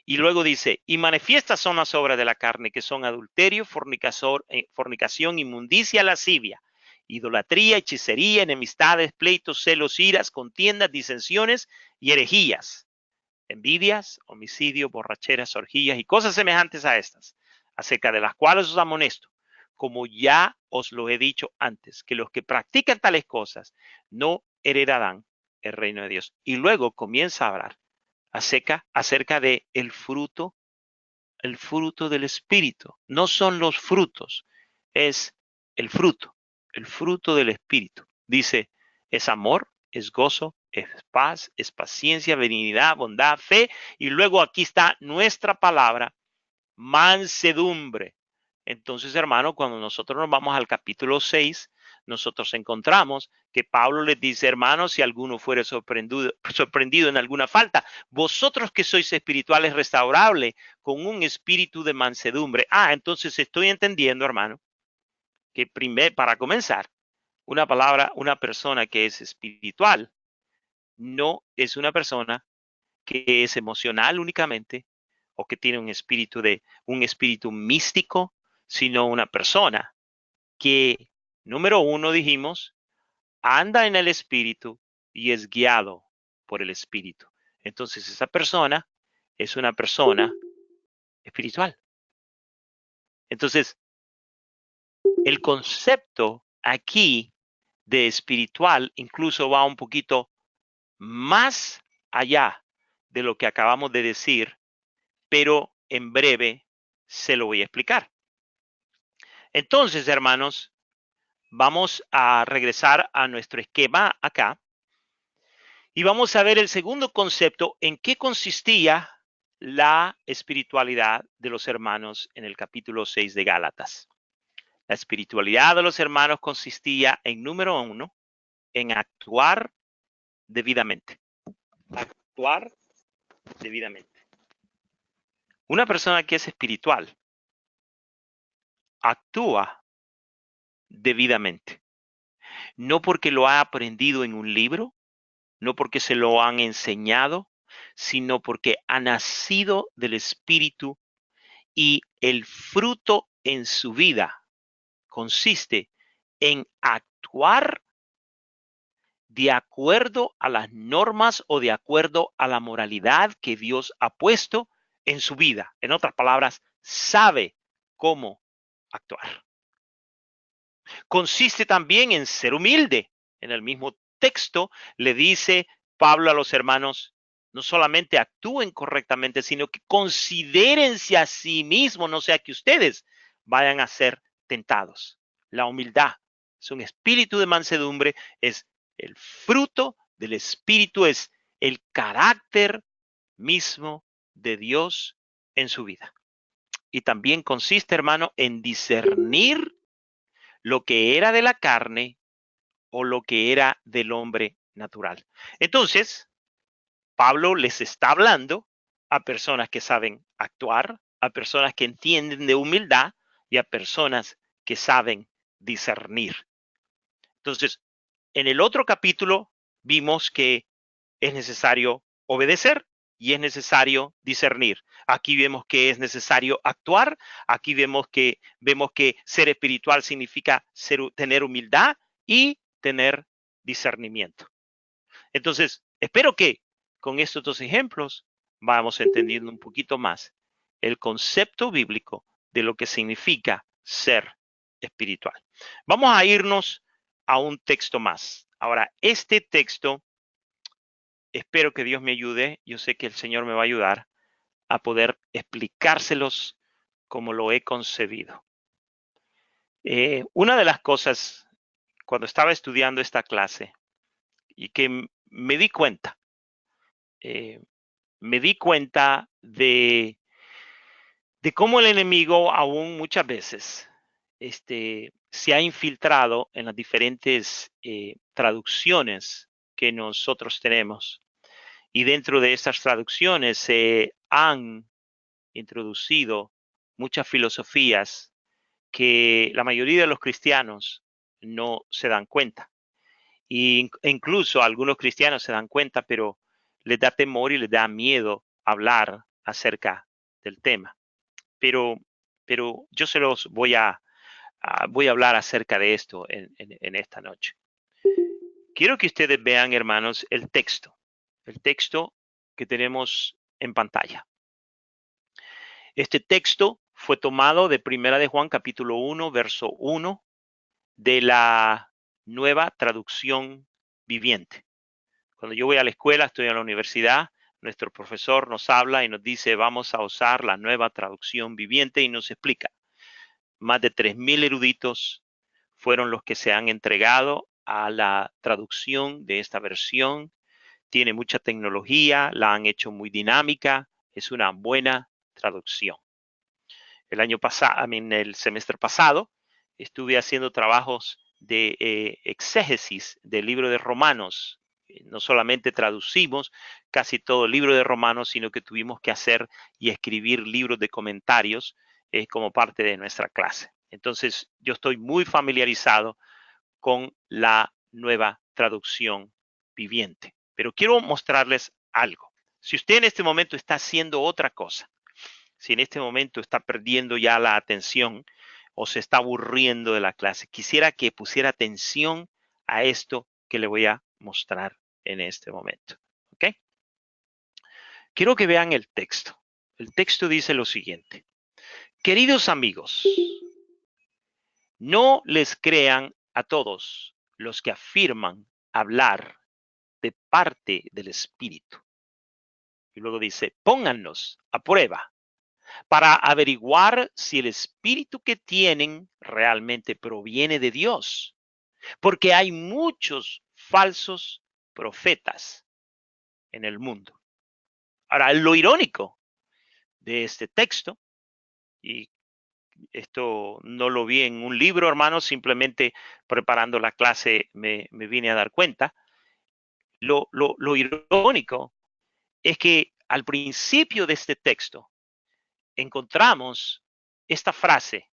Y luego dice, y manifiestas son las obras de la carne, que son adulterio, fornicación, inmundicia, lascivia, idolatría, hechicería, enemistades, pleitos, celos, iras, contiendas, disensiones y herejías, envidias, homicidio, borracheras, orgías y cosas semejantes a estas, acerca de las cuales os amonesto, como ya os lo he dicho antes, que los que practican tales cosas no heredarán el reino de Dios. Y luego comienza a hablar acerca de el fruto del Espíritu. No son los frutos, es el fruto del Espíritu. Dice, es amor, es gozo, es paz, es paciencia, benignidad, bondad, fe. Y luego aquí está nuestra palabra, mansedumbre. Entonces, hermano, cuando nosotros nos vamos al capítulo 6, nosotros encontramos que Pablo les dice, hermanos, si alguno fuere sorprendido en alguna falta, vosotros que sois espirituales restaurables con un espíritu de mansedumbre. Entonces estoy entendiendo, hermano, que para comenzar, una persona que es espiritual no es una persona que es emocional únicamente o que tiene un espíritu místico, sino una persona que, número uno, dijimos, anda en el espíritu y es guiado por el espíritu. Entonces esa persona es una persona espiritual. Entonces, el concepto aquí de espiritual incluso va un poquito más allá de lo que acabamos de decir, pero en breve se lo voy a explicar. Entonces, hermanos, vamos a regresar a nuestro esquema acá y vamos a ver el segundo concepto, en qué consistía la espiritualidad de los hermanos en el capítulo 6 de Gálatas. La espiritualidad de los hermanos consistía en, número uno, en actuar debidamente. Actuar debidamente. Una persona que es espiritual actúa debidamente. No porque lo ha aprendido en un libro, no porque se lo han enseñado, sino porque ha nacido del Espíritu y el fruto en su vida consiste en actuar de acuerdo a las normas o de acuerdo a la moralidad que Dios ha puesto en su vida. En otras palabras, sabe cómo actuar. Consiste también en ser humilde. En el mismo texto le dice Pablo a los hermanos, no solamente actúen correctamente, sino que considérense a sí mismos, no sea que ustedes vayan a ser tentados. La humildad es un espíritu de mansedumbre, es el fruto del espíritu, es el carácter mismo de Dios en su vida. Y también consiste, hermano, en discernir lo que era de la carne o lo que era del hombre natural. Entonces, Pablo les está hablando a personas que saben actuar, a personas que entienden de humildad y a personas que saben discernir. Entonces, en el otro capítulo vimos que es necesario obedecer y es necesario discernir. Aquí vemos que es necesario actuar. Aquí vemos que ser espiritual significa tener humildad y tener discernimiento. Entonces, espero que con estos dos ejemplos vamos entendiendo un poquito más el concepto bíblico de lo que significa ser espiritual. Vamos a irnos a un texto más. Ahora, este texto, espero que Dios me ayude, yo sé que el Señor me va a ayudar a poder explicárselos como lo he concebido. Una de las cosas cuando estaba estudiando esta clase y que me di cuenta de cómo el enemigo aún muchas veces se ha infiltrado en las diferentes traducciones que nosotros tenemos. Y dentro de estas traducciones se han introducido muchas filosofías que la mayoría de los cristianos no se dan cuenta. E incluso algunos cristianos se dan cuenta, pero les da temor y les da miedo hablar acerca del tema. Pero yo se los voy a hablar acerca de esto en esta noche. Quiero que ustedes vean, hermanos, el texto que tenemos en pantalla. Este texto fue tomado de Primera de Juan, capítulo 1, verso 1, de la Nueva Traducción Viviente. Cuando yo voy a la escuela, estoy en la universidad, nuestro profesor nos habla y nos dice, vamos a usar la Nueva Traducción Viviente y nos explica. Más de 3,000 eruditos fueron los que se han entregado a la traducción de esta versión. Tiene mucha tecnología, la han hecho muy dinámica, es una buena traducción. El semestre pasado, estuve haciendo trabajos de exégesis del libro de Romanos. No solamente traducimos casi todo el libro de Romanos, sino que tuvimos que hacer y escribir libros de comentarios como parte de nuestra clase. Entonces, yo estoy muy familiarizado con la Nueva Traducción Viviente. Pero quiero mostrarles algo. Si usted en este momento está haciendo otra cosa, si en este momento está perdiendo ya la atención o se está aburriendo de la clase, quisiera que pusiera atención a esto que le voy a mostrar en este momento. ¿Ok? Quiero que vean el texto. El texto dice lo siguiente. Queridos amigos, no les crean a todos los que afirman hablar de parte del Espíritu. Y luego dice, pónganlos a prueba para averiguar si el espíritu que tienen realmente proviene de Dios. Porque hay muchos falsos profetas en el mundo. Ahora, lo irónico de este texto, y esto no lo vi en un libro, hermano, simplemente preparando la clase me vine a dar cuenta. Lo irónico es que al principio de este texto encontramos esta frase,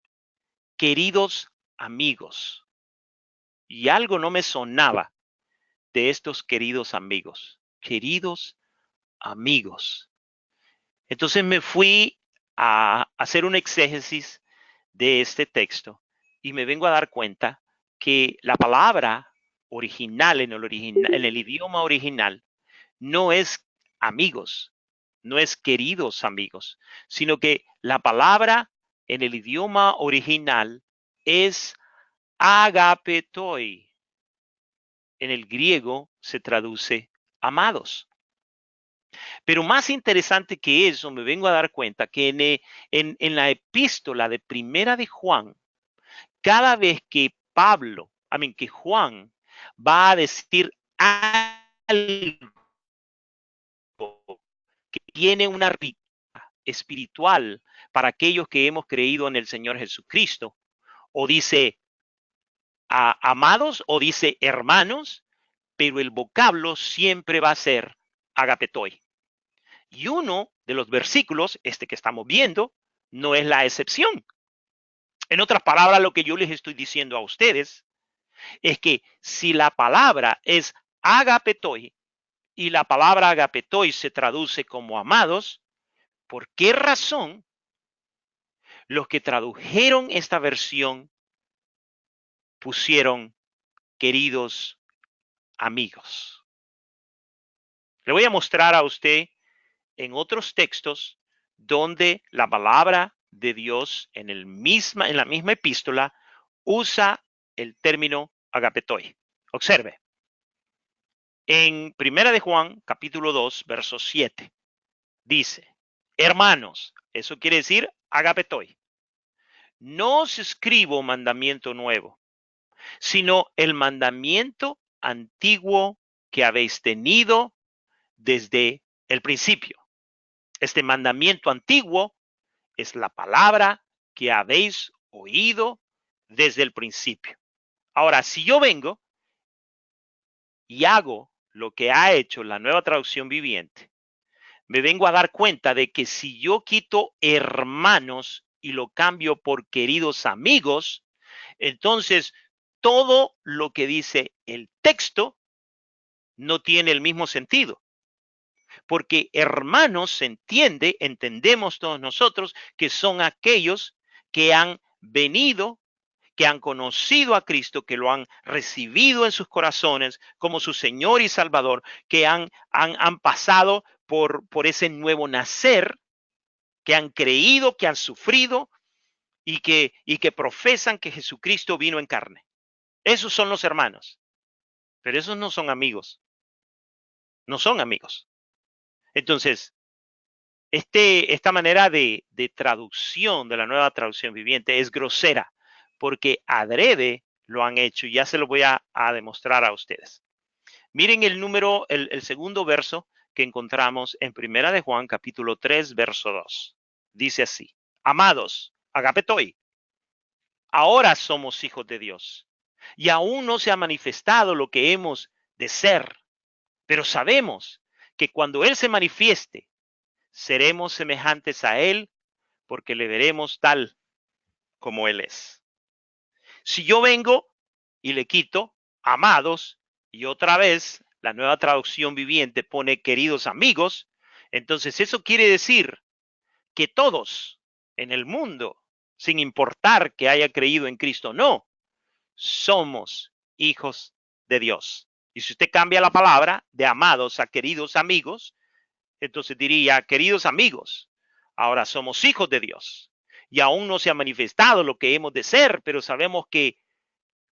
queridos amigos. Y algo no me sonaba de estos queridos amigos. Queridos amigos. Entonces me fui a hacer un exégesis de este texto y me vengo a dar cuenta que la palabra original en el idioma original no es amigos, no es queridos amigos, sino que la palabra en el idioma original es agapetoi. En el griego se traduce amados. Pero más interesante que eso, me vengo a dar cuenta que en la epístola de Primera de Juan, cada vez que que Juan va a decir algo que tiene una riqueza espiritual para aquellos que hemos creído en el Señor Jesucristo, o dice amados o dice hermanos, pero el vocablo siempre va a ser agapetoi. Y uno de los versículos, este que estamos viendo, no es la excepción. En otras palabras, lo que yo les estoy diciendo a ustedes es que si la palabra es agapetoi y la palabra agapetoi se traduce como amados, ¿por qué razón los que tradujeron esta versión pusieron queridos amigos? Le voy a mostrar a usted en otros textos donde la palabra de Dios en la misma epístola usa el término agapetoi. Observe. En Primera de Juan, capítulo 2, verso 7, dice, hermanos, eso quiere decir agapetoi. No os escribo mandamiento nuevo, sino el mandamiento antiguo que habéis tenido desde el principio. Este mandamiento antiguo es la palabra que habéis oído desde el principio. Ahora, si yo vengo y hago lo que ha hecho la Nueva Traducción Viviente, me vengo a dar cuenta de que si yo quito hermanos y lo cambio por queridos amigos, entonces todo lo que dice el texto no tiene el mismo sentido. Porque hermanos se entiende, entendemos todos nosotros, que son aquellos que han venido, que han conocido a Cristo, que lo han recibido en sus corazones como su Señor y Salvador, que han pasado por ese nuevo nacer, que han creído, que han sufrido y que profesan que Jesucristo vino en carne. Esos son los hermanos. Pero esos no son amigos. No son amigos. Entonces, esta manera de traducción de la Nueva Traducción Viviente es grosera porque adrede lo han hecho y ya se lo voy a demostrar a ustedes. Miren el segundo verso que encontramos en Primera de Juan, capítulo 3, verso 2. Dice así, amados, agapetoi, ahora somos hijos de Dios y aún no se ha manifestado lo que hemos de ser, pero sabemos que cuando Él se manifieste, seremos semejantes a Él porque le veremos tal como Él es. Si yo vengo y le quito amados y otra vez la Nueva Traducción Viviente pone queridos amigos, entonces eso quiere decir que todos en el mundo, sin importar que haya creído en Cristo o no, somos hijos de Dios. Y si usted cambia la palabra de amados a queridos amigos, entonces diría, queridos amigos, ahora somos hijos de Dios y aún no se ha manifestado lo que hemos de ser, pero sabemos que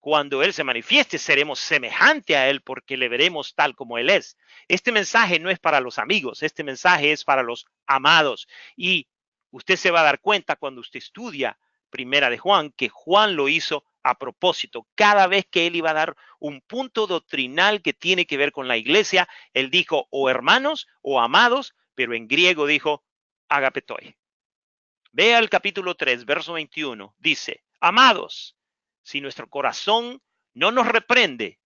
cuando Él se manifieste seremos semejante a Él porque le veremos tal como Él es. Este mensaje no es para los amigos, este mensaje es para los amados. Y usted se va a dar cuenta cuando usted estudia Primera de Juan, que Juan lo hizo a propósito. Cada vez que él iba a dar un punto doctrinal que tiene que ver con la iglesia, él dijo o hermanos o amados, pero en griego dijo agapetoi. Vea el capítulo 3, verso 21. Dice, amados, si nuestro corazón no nos reprende,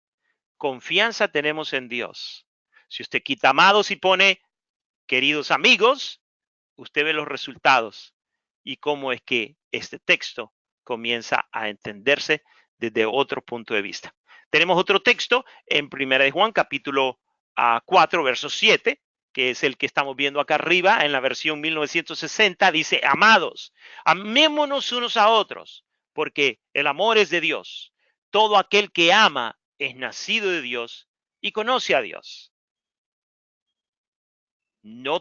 confianza tenemos en Dios. Si usted quita amados y pone queridos amigos, usted ve los resultados y cómo es que este texto comienza a entenderse desde otro punto de vista. Tenemos otro texto en Primera de Juan, capítulo 4, verso 7, que es el que estamos viendo acá arriba en la versión 1960, dice, amados, amémonos unos a otros, porque el amor es de Dios. Todo aquel que ama es nacido de Dios y conoce a Dios. No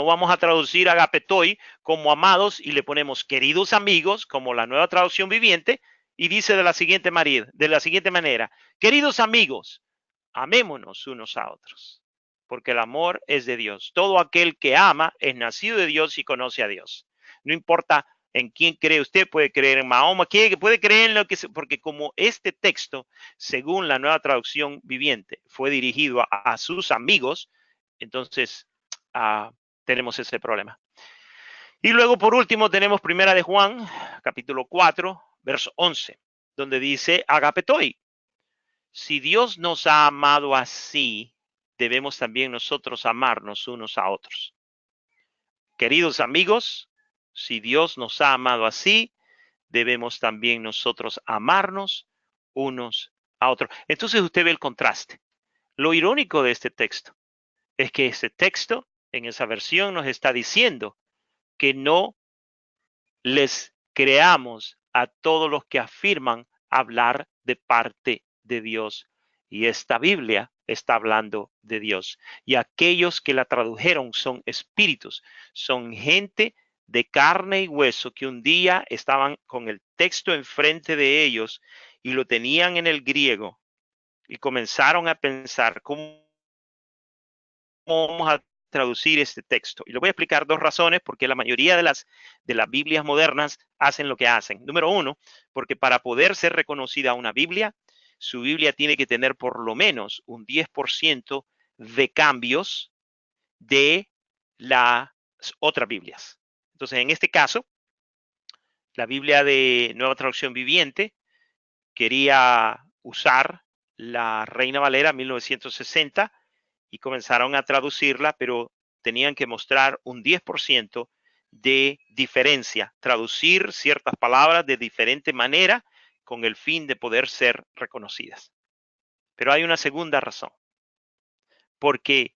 vamos a traducir agapetoi como amados y le ponemos queridos amigos como la Nueva Traducción Viviente y dice de la siguiente manera, queridos amigos, amémonos unos a otros. porque el amor es de Dios. Todo aquel que ama es nacido de Dios y conoce a Dios. No importa en quién cree usted, puede creer en Mahoma, puede creer en lo que sea, porque como este texto, según la Nueva Traducción Viviente, fue dirigido a sus amigos, entonces tenemos ese problema. Y luego, por último, tenemos Primera de Juan, capítulo 4, verso 11, donde dice, agapetoi, si Dios nos ha amado así, debemos también nosotros amarnos unos a otros. Queridos amigos, si Dios nos ha amado así, debemos también nosotros amarnos unos a otros. Entonces usted ve el contraste. Lo irónico de este texto es que este texto, en esa versión, nos está diciendo que no les creamos a todos los que afirman hablar de parte de Dios. Y esta Biblia está hablando de Dios. Y aquellos que la tradujeron son espíritus, son gente de carne y hueso que un día estaban con el texto enfrente de ellos y lo tenían en el griego y comenzaron a pensar cómo vamos a traducir este texto. Y le voy a explicar dos razones porque la mayoría de las Biblias modernas hacen lo que hacen. Número uno, porque para poder ser reconocida una Biblia, su Biblia tiene que tener por lo menos un 10% de cambios de las otras Biblias. Entonces, en este caso, la Biblia de Nueva Traducción Viviente quería usar la Reina Valera 1960 y comenzaron a traducirla, pero tenían que mostrar un 10% de diferencia, traducir ciertas palabras de diferente manera con el fin de poder ser reconocidas. Pero hay una segunda razón, porque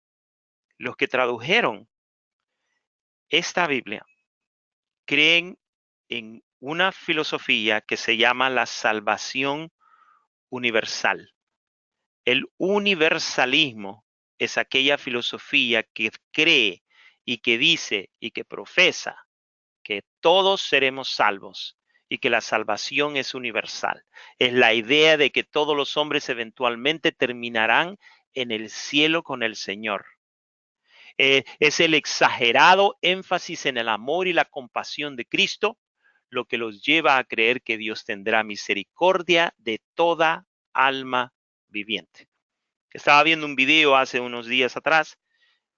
los que tradujeron esta Biblia creen en una filosofía que se llama la salvación universal. El universalismo es aquella filosofía que cree y que dice y que profesa que todos seremos salvos y que la salvación es universal. Es la idea de que todos los hombres eventualmente terminarán en el cielo con el Señor. Es el exagerado énfasis en el amor y la compasión de Cristo lo que los lleva a creer que Dios tendrá misericordia de toda alma viviente. Estaba viendo un video hace unos días atrás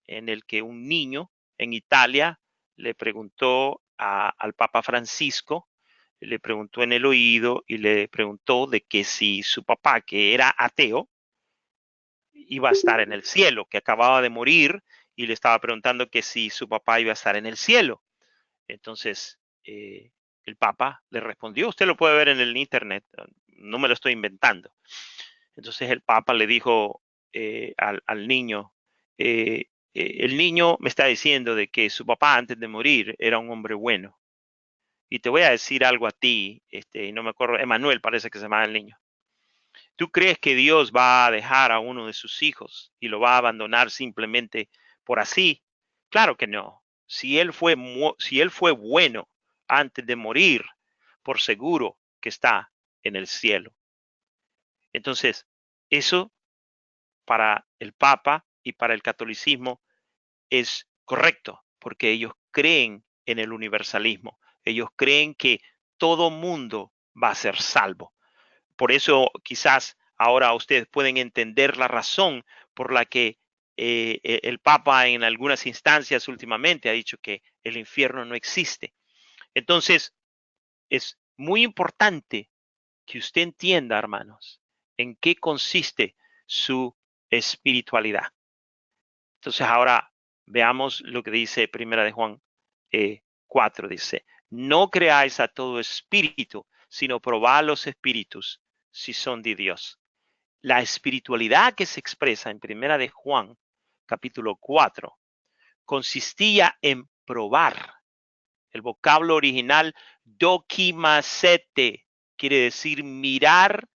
en el que un niño en Italia le preguntó al Papa Francisco, le preguntó en el oído y le preguntó de que si su papá, que era ateo, iba a estar en el cielo, que acababa de morir, y le estaba preguntando que si su papá iba a estar en el cielo. Entonces, el Papa le respondió, usted lo puede ver en el internet, no me lo estoy inventando. Entonces el Papa le dijo al niño, el niño me está diciendo de que su papá antes de morir era un hombre bueno. Y te voy a decir algo a ti, no me acuerdo, Emanuel parece que se llama el niño. ¿Tú crees que Dios va a dejar a uno de sus hijos y lo va a abandonar simplemente por así? Claro que no. Si él fue bueno antes de morir, por seguro que está en el cielo. Entonces, eso para el Papa y para el catolicismo es correcto, porque ellos creen en el universalismo. Ellos creen que todo mundo va a ser salvo. Por eso quizás ahora ustedes pueden entender la razón por la que el Papa en algunas instancias últimamente ha dicho que el infierno no existe. Entonces, es muy importante que usted entienda, hermanos, en qué consiste su espiritualidad. Entonces ahora veamos lo que dice Primera de Juan 4, dice, no creáis a todo espíritu, sino probad los espíritus si son de Dios. La espiritualidad que se expresa en Primera de Juan, capítulo 4, consistía en probar. El vocablo original dokimasete quiere decir mirar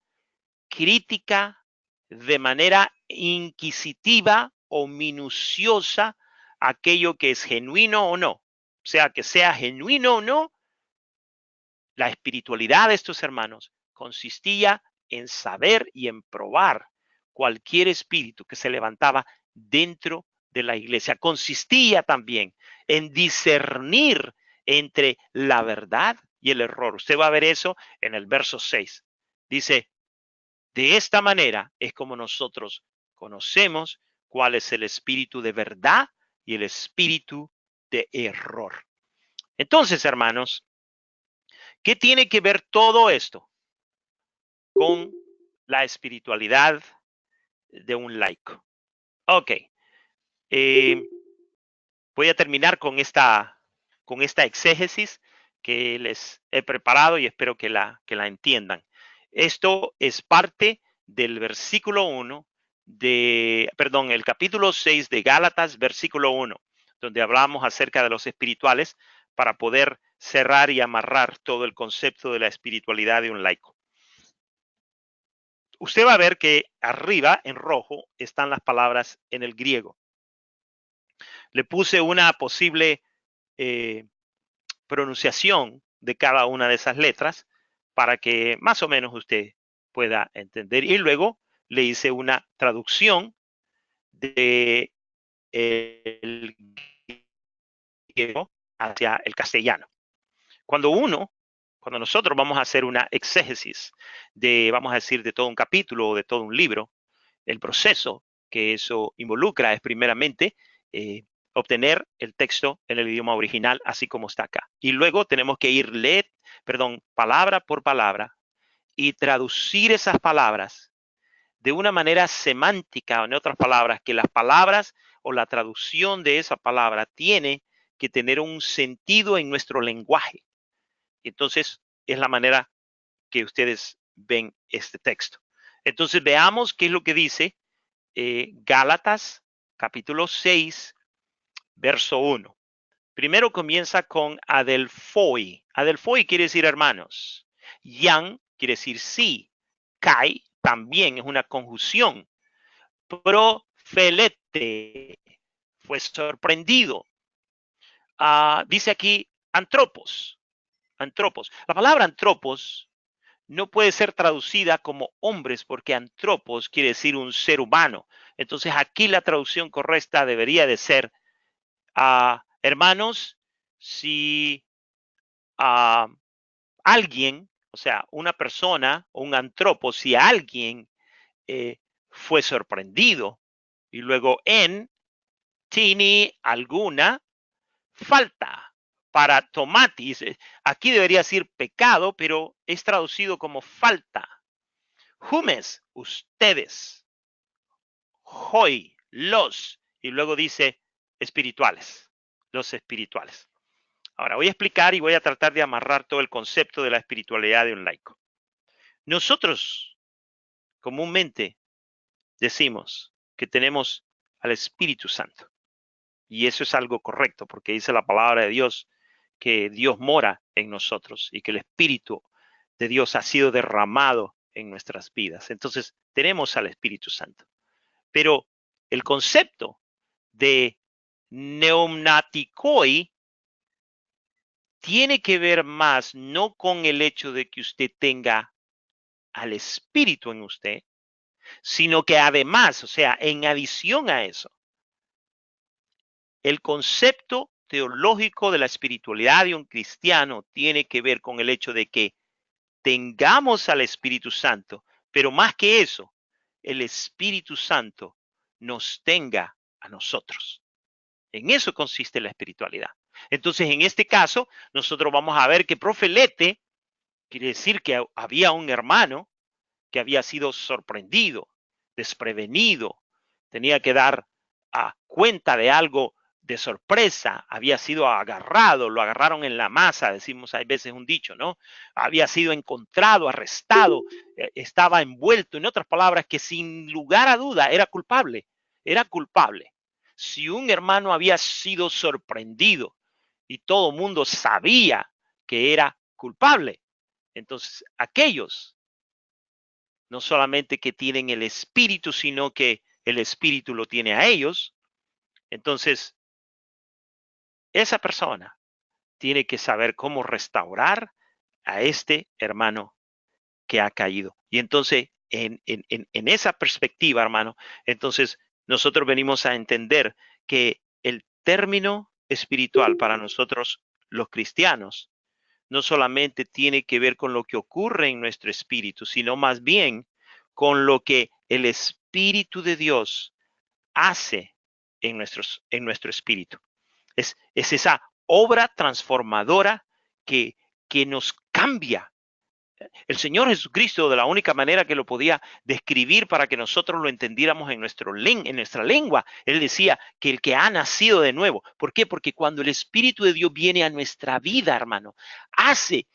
crítica de manera inquisitiva o minuciosa aquello que es genuino o no. O sea, que sea genuino o no, la espiritualidad de estos hermanos consistía en saber y en probar cualquier espíritu que se levantaba dentro de la iglesia. Consistía también en discernir entre la verdad y el error. Usted va a ver eso en el verso 6. Dice, de esta manera es como nosotros conocemos cuál es el espíritu de verdad y el espíritu de error. Entonces, hermanos, ¿qué tiene que ver todo esto con la espiritualidad de un laico? Ok. Voy a terminar con esta exégesis que les he preparado y espero que la entiendan. Esto es parte del versículo 1 el capítulo 6 de Gálatas, versículo 1, donde hablamos acerca de los espirituales para poder cerrar y amarrar todo el concepto de la espiritualidad de un laico. Usted va a ver que arriba en rojo están las palabras en el griego. Le puse una posible pronunciación de cada una de esas letras para que más o menos usted pueda entender. Y luego le hice una traducción de el griego hacia el castellano. Cuando nosotros vamos a hacer una exégesis vamos a decir, de todo un capítulo o de todo un libro, el proceso que eso involucra es primeramente obtener el texto en el idioma original, así como está acá. Y luego tenemos que ir palabra por palabra y traducir esas palabras de una manera semántica, o en otras palabras, que las palabras o la traducción de esa palabra tiene que tener un sentido en nuestro lenguaje. Entonces, es la manera que ustedes ven este texto. Entonces, veamos qué es lo que dice Gálatas, capítulo 6, verso 1. Primero comienza con adelphoi. Adelphoi quiere decir hermanos. Yan quiere decir sí. Kai también es una conjunción. Profelete fue sorprendido. Dice aquí antropos. Antropos. La palabra antropos no puede ser traducida como hombres porque antropos quiere decir un ser humano. Entonces aquí la traducción correcta debería de ser hermanos, si alguien, o sea, una persona o un antropo, si alguien fue sorprendido y luego tiene alguna falta para tomatis. Aquí debería decir pecado, pero es traducido como falta. Humes, ustedes. Hoi, los. Y luego dice espirituales, los espirituales. Ahora voy a explicar y voy a tratar de amarrar todo el concepto de la espiritualidad de un laico. Nosotros comúnmente decimos que tenemos al Espíritu Santo. Y eso es algo correcto porque dice la palabra de Dios que Dios mora en nosotros y que el Espíritu de Dios ha sido derramado en nuestras vidas. Entonces tenemos al Espíritu Santo. Pero el concepto de neumnatikoi tiene que ver más no con el hecho de que usted tenga al Espíritu en usted, sino que además, o sea, en adición a eso, el concepto teológico de la espiritualidad de un cristiano tiene que ver con el hecho de que tengamos al Espíritu Santo, pero más que eso, el Espíritu Santo nos tenga a nosotros. En eso consiste la espiritualidad. Entonces, en este caso, nosotros vamos a ver que profelete quiere decir que había un hermano que había sido sorprendido, desprevenido, tenía que dar cuenta de algo de sorpresa, había sido agarrado, lo agarraron en la masa, decimos hay veces un dicho, ¿no? Había sido encontrado, arrestado, estaba envuelto, en otras palabras, que sin lugar a duda era culpable, era culpable. Si un hermano había sido sorprendido y todo el mundo sabía que era culpable, entonces aquellos no solamente que tienen el Espíritu, sino que el Espíritu lo tiene a ellos, entonces esa persona tiene que saber cómo restaurar a este hermano que ha caído. Y entonces, en esa perspectiva, hermano, entonces nosotros venimos a entender que el término espiritual para nosotros los cristianos no solamente tiene que ver con lo que ocurre en nuestro espíritu, sino más bien con lo que el Espíritu de Dios hace en nuestro espíritu. Es esa obra transformadora que nos cambia. El Señor Jesucristo, de la única manera que lo podía describir para que nosotros lo entendiéramos en nuestra lengua, Él decía que el que ha nacido de nuevo. ¿Por qué? Porque cuando el Espíritu de Dios viene a nuestra vida, hermano, hace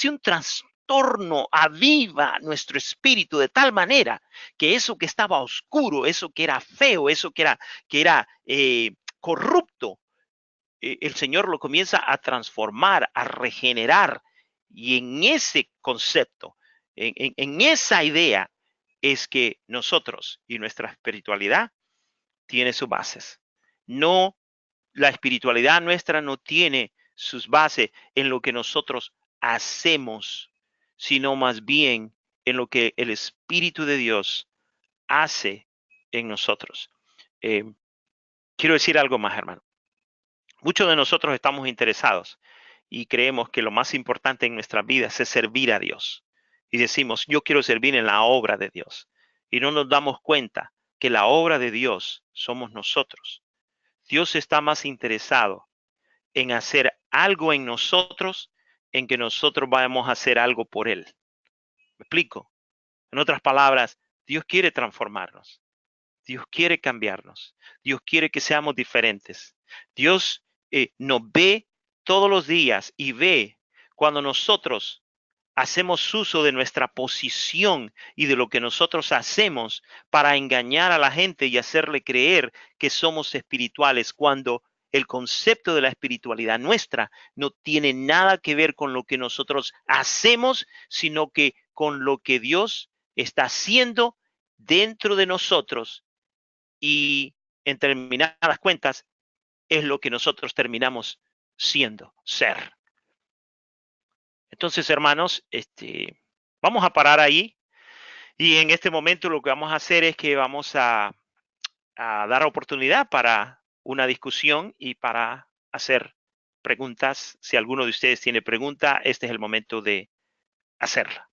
un trastorno, aviva nuestro espíritu de tal manera que eso que estaba oscuro, eso que era feo, eso que era corrupto, el Señor lo comienza a transformar, a regenerar. Y en ese concepto, en esa idea, es que nosotros y nuestra espiritualidad tiene sus bases. No, la espiritualidad nuestra no tiene sus bases en lo que nosotros hacemos, sino más bien en lo que el Espíritu de Dios hace en nosotros. Quiero decir algo más, hermano. Muchos de nosotros estamos interesados y creemos que lo más importante en nuestras vidas es servir a Dios. Y decimos, yo quiero servir en la obra de Dios. Y no nos damos cuenta que la obra de Dios somos nosotros. Dios está más interesado en hacer algo en nosotros, en que nosotros vayamos a hacer algo por Él. ¿Me explico? En otras palabras, Dios quiere transformarnos. Dios quiere cambiarnos. Dios quiere que seamos diferentes. Dios nos ve todos los días y ve cuando nosotros hacemos uso de nuestra posición y de lo que nosotros hacemos para engañar a la gente y hacerle creer que somos espirituales, cuando el concepto de la espiritualidad nuestra no tiene nada que ver con lo que nosotros hacemos, sino que con lo que Dios está haciendo dentro de nosotros, y en terminadas cuentas es lo que nosotros terminamos siendo, ser. Entonces, hermanos, vamos a parar ahí, y en este momento lo que vamos a hacer es que vamos a dar oportunidad para una discusión y para hacer preguntas. Si alguno de ustedes tiene pregunta, este es el momento de hacerla.